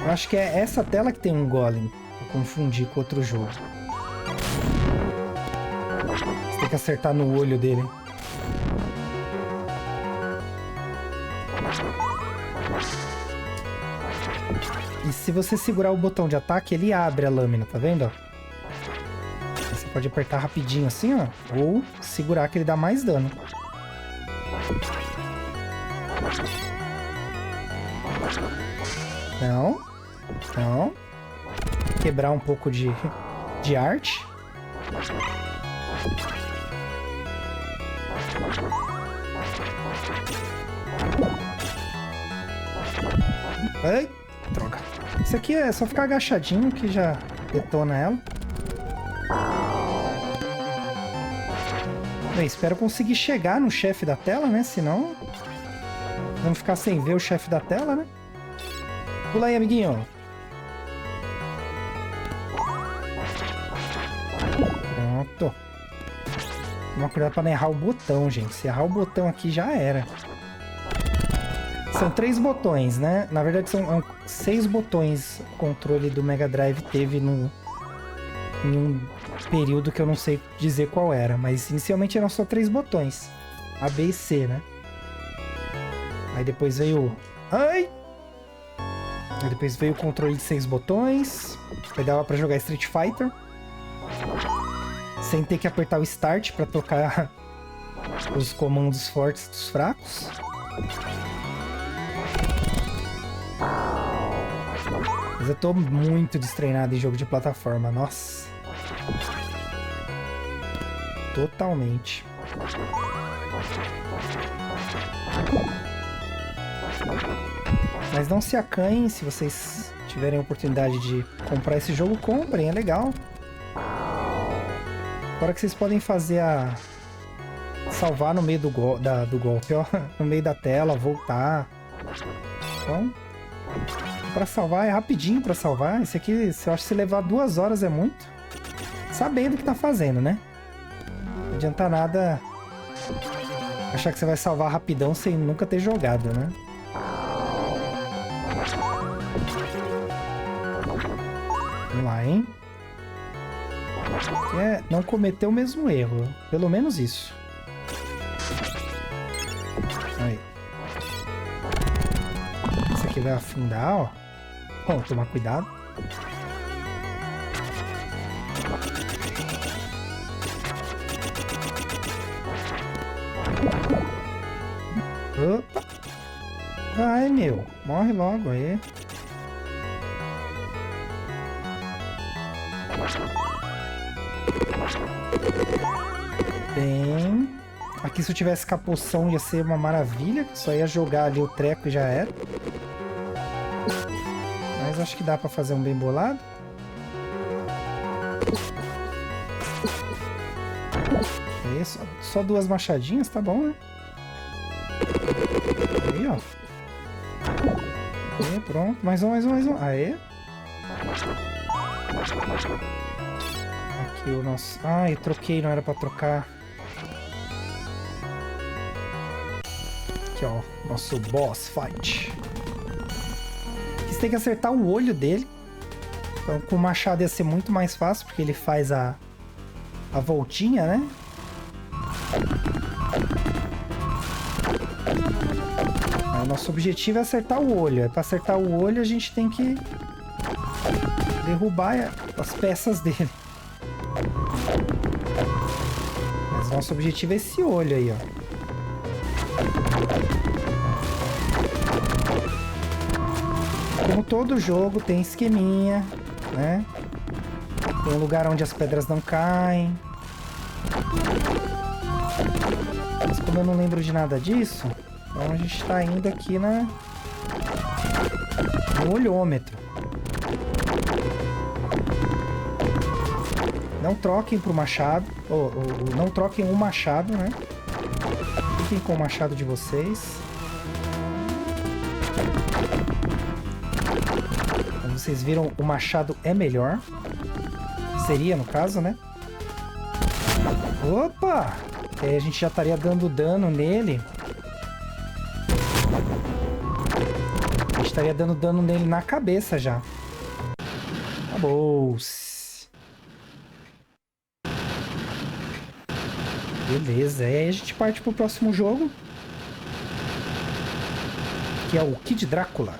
Speaker 1: Eu acho que é essa tela que tem um golem. Eu confundi com outro jogo. Você tem que acertar no olho dele. E se você segurar o botão de ataque, ele abre a lâmina, tá vendo? Você pode apertar rapidinho assim, ó. Ou segurar que ele dá mais dano. Não. Não. Quebrar um pouco de arte. Ai, droga. Isso aqui é só ficar agachadinho que já detona ela. Bem, espero conseguir chegar no chefe da tela, né? Senão vamos ficar sem ver o chefe da tela, né? Pula aí, amiguinho. Pronto. Toma cuidado pra não errar o botão, gente. Se errar o botão aqui, já era. São 3 botões, né? Na verdade, são 6 botões o controle do Mega Drive teve em um período que eu não sei dizer qual era. Mas inicialmente eram só 3 botões. A, B e C, né? Aí depois veio... Ai! Aí depois veio o controle de 6 botões. Aí dava pra jogar Street Fighter. Sem ter que apertar o Start pra tocar os comandos fortes dos fracos. Mas eu tô muito destreinado em jogo de plataforma, nossa. Totalmente. Mas não se acanhem, se vocês tiverem a oportunidade de comprar esse jogo, comprem, é legal. Agora que vocês podem fazer salvar no meio do golpe, ó. No meio da tela, voltar. Então, pra salvar é rapidinho pra salvar. Esse aqui, eu acho que se levar 2 horas é muito. Sabendo o que tá fazendo, né? Não adianta nada achar que você vai salvar rapidão sem nunca ter jogado, né? Vamos lá, hein? É não cometer o mesmo erro. Pelo menos isso. Aí. Esse aqui vai afundar, ó. Bom, tomar cuidado. Opa! Vai, meu. Morre logo aí. Bem... Aqui se eu tivesse com a poção ia ser uma maravilha. Só ia jogar ali o treco e já era. Mas acho que dá pra fazer um bem bolado. É isso. Só 2 machadinhas, tá bom, né? Aí, ó. Aí, pronto. Mais um. Aê. Aqui o nosso... Ah, eu troquei, não era pra trocar. Aqui, ó. Nosso boss fight. Aqui você tem que acertar o olho dele. Então com o machado ia ser muito mais fácil, porque ele faz a voltinha, né? O nosso objetivo é acertar o olho. Para acertar o olho, a gente tem que derrubar as peças dele. Mas nosso objetivo é esse olho aí, ó. Como todo jogo, tem esqueminha, né? Tem um lugar onde as pedras não caem. Mas como eu não lembro de nada disso, então a gente tá indo aqui no olhômetro. Não troquem pro machado, ou não troquem o machado, né? Fiquem com o machado de vocês. Como vocês viram, o machado é melhor. Seria, no caso, né? Opa! Aí a gente já estaria dando dano nele. A gente estaria dando dano nele na cabeça já. Acabou. Beleza, aí a gente parte pro próximo jogo. Que é o Kid Drácula.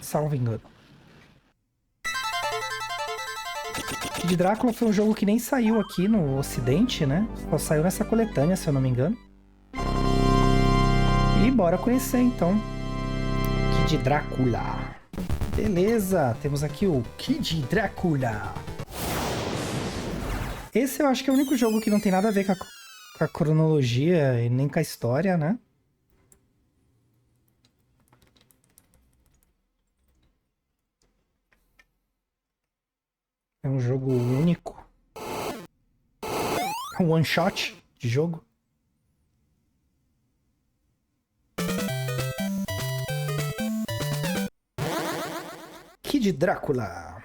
Speaker 1: Salvo engano. Kid Drácula foi um jogo que nem saiu aqui no ocidente, né? Só saiu nessa coletânea, se eu não me engano. E bora conhecer, então. Kid Drácula. Beleza, temos aqui o Kid Drácula. Esse eu acho que é o único jogo que não tem nada a ver com a cronologia e nem com a história, né? É um jogo único. É um one shot de jogo. Kid Drácula.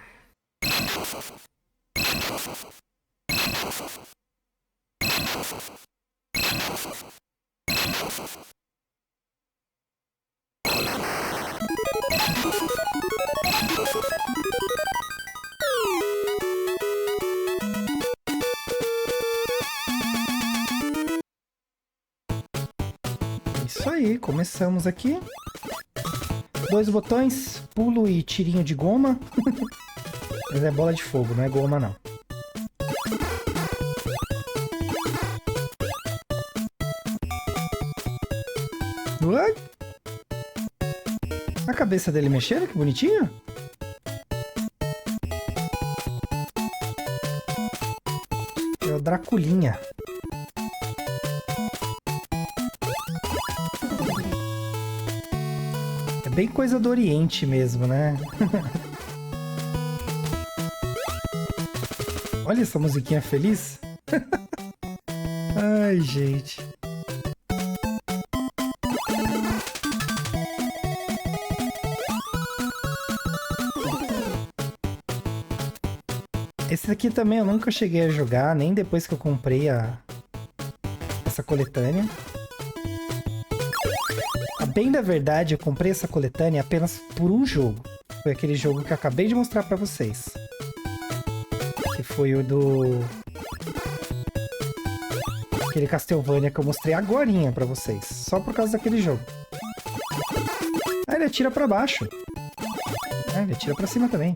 Speaker 1: Isso aí, começamos aqui. 2 botões, pulo e tirinho de goma. Mas é bola de fogo, não é goma não. Ué? A cabeça dele mexendo, que bonitinho. É o Draculinha. É bem coisa do Oriente mesmo, né? Olha essa musiquinha feliz. Ai, gente. Esse aqui também eu nunca cheguei a jogar, nem depois que eu comprei essa coletânea. A bem da verdade, eu comprei essa coletânea apenas por um jogo. Foi aquele jogo que eu acabei de mostrar pra vocês. Que foi o do... aquele Castlevania que eu mostrei agorinha pra vocês. Só por causa daquele jogo. Ah, ele atira pra baixo. Ah, ele atira pra cima também.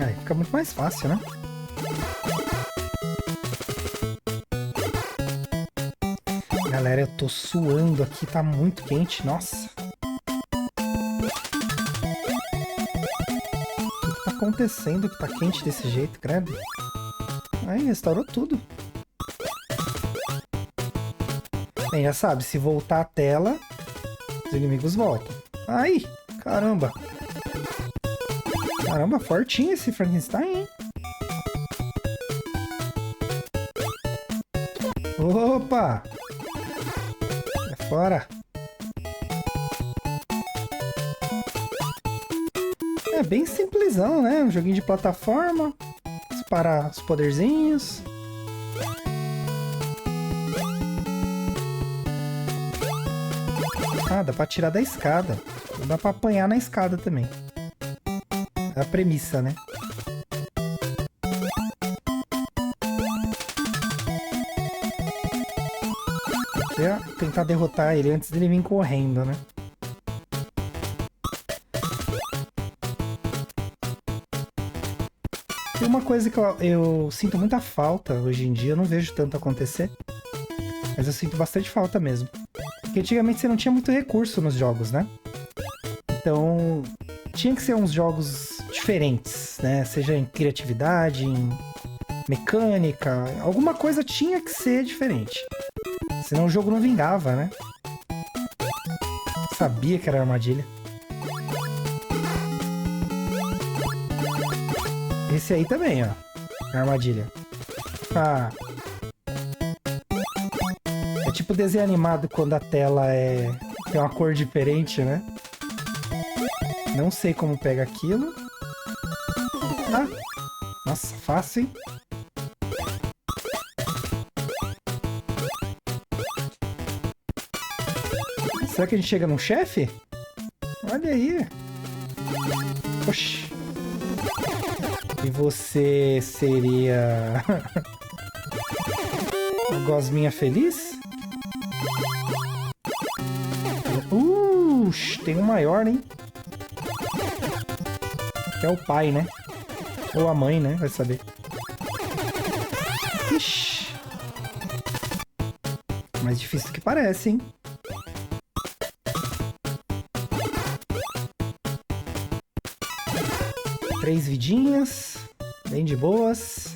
Speaker 1: Aí fica muito mais fácil, né? Galera, eu tô suando aqui, tá muito quente, nossa. acontecendo que tá quente desse jeito, credo? Aí, restaurou tudo. Bem, já sabe, se voltar a tela, os inimigos voltam. Ai, caramba. Caramba, fortinho esse Frankenstein, hein? Opa! É fora. É bem simplesão, né? Um joguinho de plataforma. Disparar os poderzinhos. Ah, dá pra tirar da escada. Dá pra apanhar na escada também. É a premissa, né? Aqui é tentar derrotar ele antes dele vir correndo, né? Tem uma coisa que eu sinto muita falta hoje em dia, eu não vejo tanto acontecer. Mas eu sinto bastante falta mesmo. Porque antigamente você não tinha muito recurso nos jogos, né? Então, tinha que ser uns jogos diferentes, né? Seja em criatividade, em mecânica, alguma coisa tinha que ser diferente. Senão o jogo não vingava, né? Sabia que era armadilha. Esse aí também, ó. Armadilha. Ah. É tipo desenho animado quando a tela tem uma cor diferente, né? Não sei como pega aquilo. Ah. Nossa, fácil, hein? Será que a gente chega num chefe? Olha aí. Oxi. E você seria... a gosminha feliz? Tem um maior, hein? Que é o pai, né? Ou a mãe, né? Vai saber. Ixi. Mais difícil do que parece, hein? Três vidinhas. Bem de boas.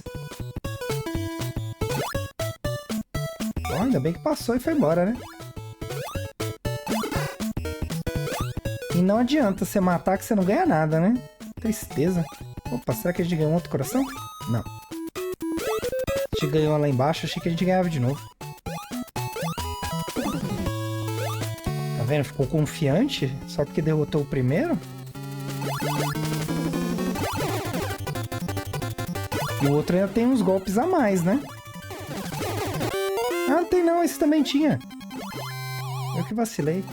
Speaker 1: Ó, ainda bem que passou e foi embora, né? E não adianta você matar que você não ganha nada, né? Tristeza. Opa, será que a gente ganhou um outro coração? Não. A gente ganhou lá embaixo, achei que a gente ganhava de novo. Tá vendo? Ficou confiante só porque derrotou o primeiro. E o outro ainda tem uns golpes a mais, né? Ah, não tem não, esse também tinha. Eu que vacilei.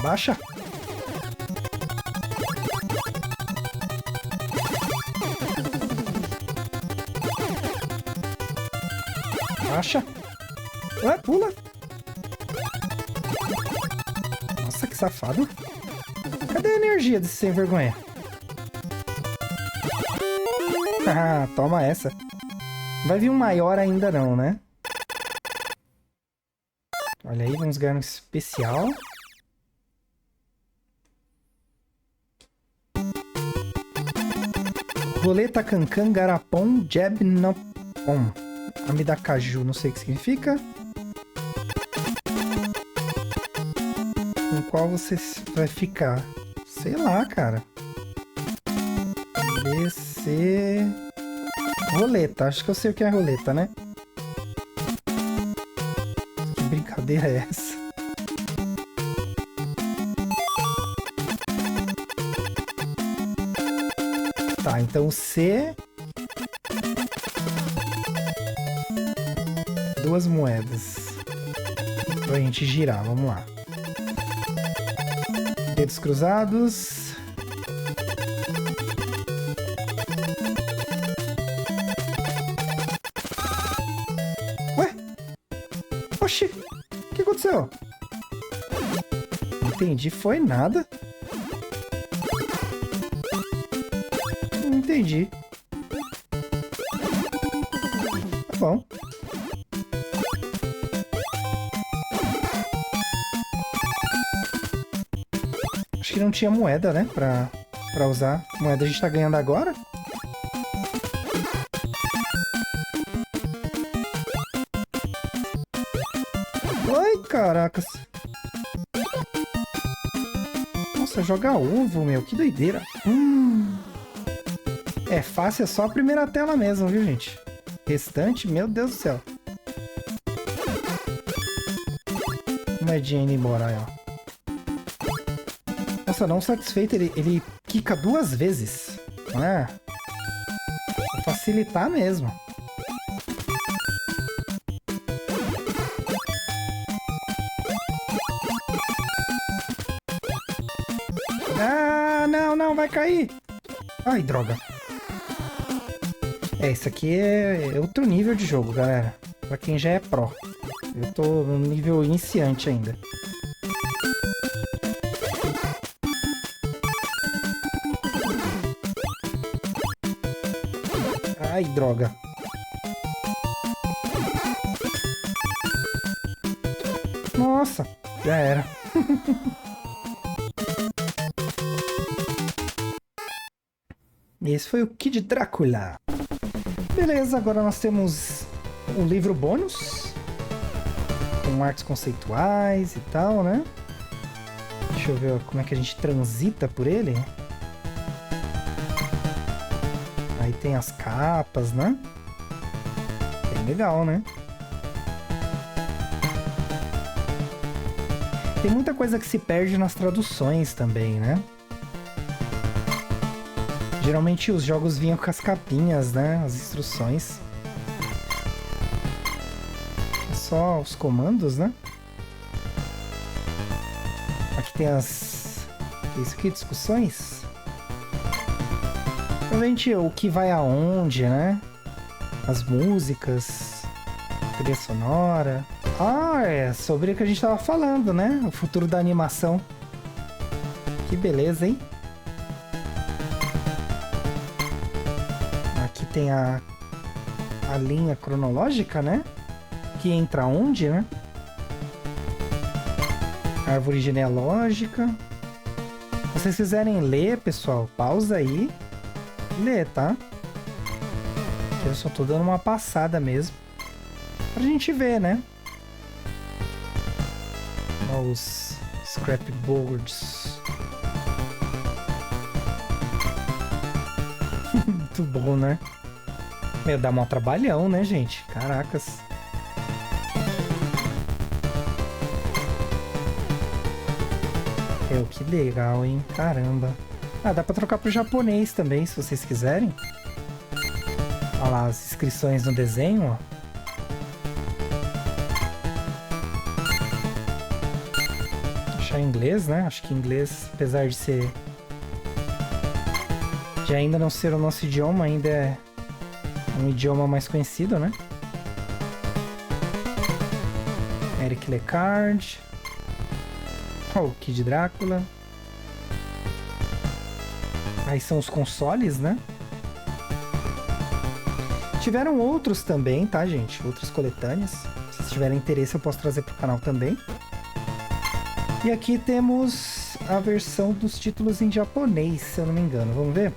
Speaker 1: Baixa. Baixa. Ué, pula. Nossa, que safado. Cadê a energia desse sem vergonha? Ah, toma essa. Vai vir um maior ainda não, né? Olha aí, vamos ganhar um especial. Roleta Cancan Garapon Jebnopon. Amidacaju, não sei o que significa. Com qual você vai ficar? Sei lá, cara. BC... Roleta, acho que eu sei o que é roleta, né? Que brincadeira é essa? Tá, então C... Duas moedas. Pra gente girar, vamos lá. Dedos cruzados. Ué? Oxi! O que aconteceu? Não entendi, foi nada. Não entendi. Tá bom. que não tinha moeda, né? Pra usar. Moeda a gente tá ganhando agora. Ai, caracas. Nossa, joga ovo, meu. Que doideira. É fácil, é só a primeira tela mesmo, viu, gente? Restante, meu Deus do céu. Moedinha indo embora, aí, ó. Nossa, não satisfeito, ele quica 2 vezes. Né? Pra facilitar mesmo. Ah, não, vai cair. Ai, droga. Isso aqui é outro nível de jogo, galera. Pra quem já é pró. Eu tô no nível iniciante ainda. Ai, droga. Nossa, já era. Esse foi o Kid Drácula. Beleza, agora nós temos o livro bônus. Com artes conceituais e tal, né? Deixa eu ver como é que a gente transita por ele. Aí tem as capas, né? Bem legal, né? Tem muita coisa que se perde nas traduções também, né? Geralmente os jogos vinham com as capinhas, né? As instruções. Só os comandos, né? Aqui tem as... Isso aqui, discussões. Realmente o que vai aonde, né? As músicas, trilha sonora. Ah, é sobre o que a gente tava falando, né? O futuro da animação. Que beleza, hein? Aqui tem a linha cronológica, né? Que entra onde, né? Árvore genealógica. Se vocês quiserem ler, pessoal, pausa aí. Ler, tá? Eu só tô dando uma passada mesmo. Pra gente ver, né? Os scrapboards. Muito bom, né? Meu, dá mó trabalhão, né, gente? Caracas. Que legal, hein? Caramba. Ah, dá pra trocar pro japonês também, se vocês quiserem. Olha lá as inscrições no desenho, ó. Deixar em inglês, né? Acho que inglês, apesar de ser... de ainda não ser o nosso idioma, ainda é um idioma mais conhecido, né? Eric Lecard. O Kid Drácula. Aí são os consoles, né? Tiveram outros também, tá, gente? Outras coletâneas. Se vocês tiverem interesse, eu posso trazer pro canal também. E aqui temos a versão dos títulos em japonês, se eu não me engano. Vamos ver?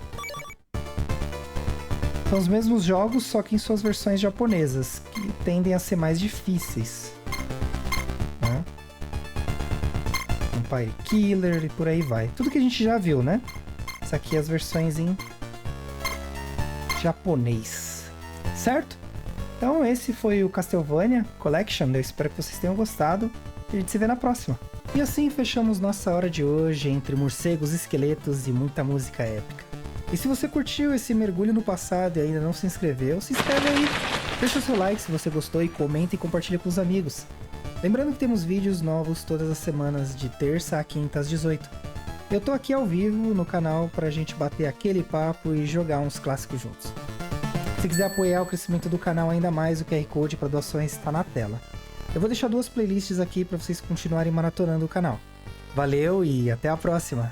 Speaker 1: São os mesmos jogos, só que em suas versões japonesas, que tendem a ser mais difíceis. Vampire Killer e por aí vai. Tudo que a gente já viu, né? Isso aqui é as versões em japonês. Certo? Então esse foi o Castlevania Collection. Eu espero que vocês tenham gostado. E a gente se vê na próxima. E assim fechamos nossa hora de hoje entre morcegos, esqueletos e muita música épica. E se você curtiu esse mergulho no passado e ainda não se inscreveu, se inscreve aí. Deixa o seu like se você gostou e comenta e compartilha com os amigos. Lembrando que temos vídeos novos todas as semanas, de terça a quinta às 18. Eu tô aqui ao vivo no canal pra gente bater aquele papo e jogar uns clássicos juntos. Se quiser apoiar o crescimento do canal ainda mais, o QR Code para doações está na tela. Eu vou deixar 2 playlists aqui para vocês continuarem maratonando o canal. Valeu e até a próxima!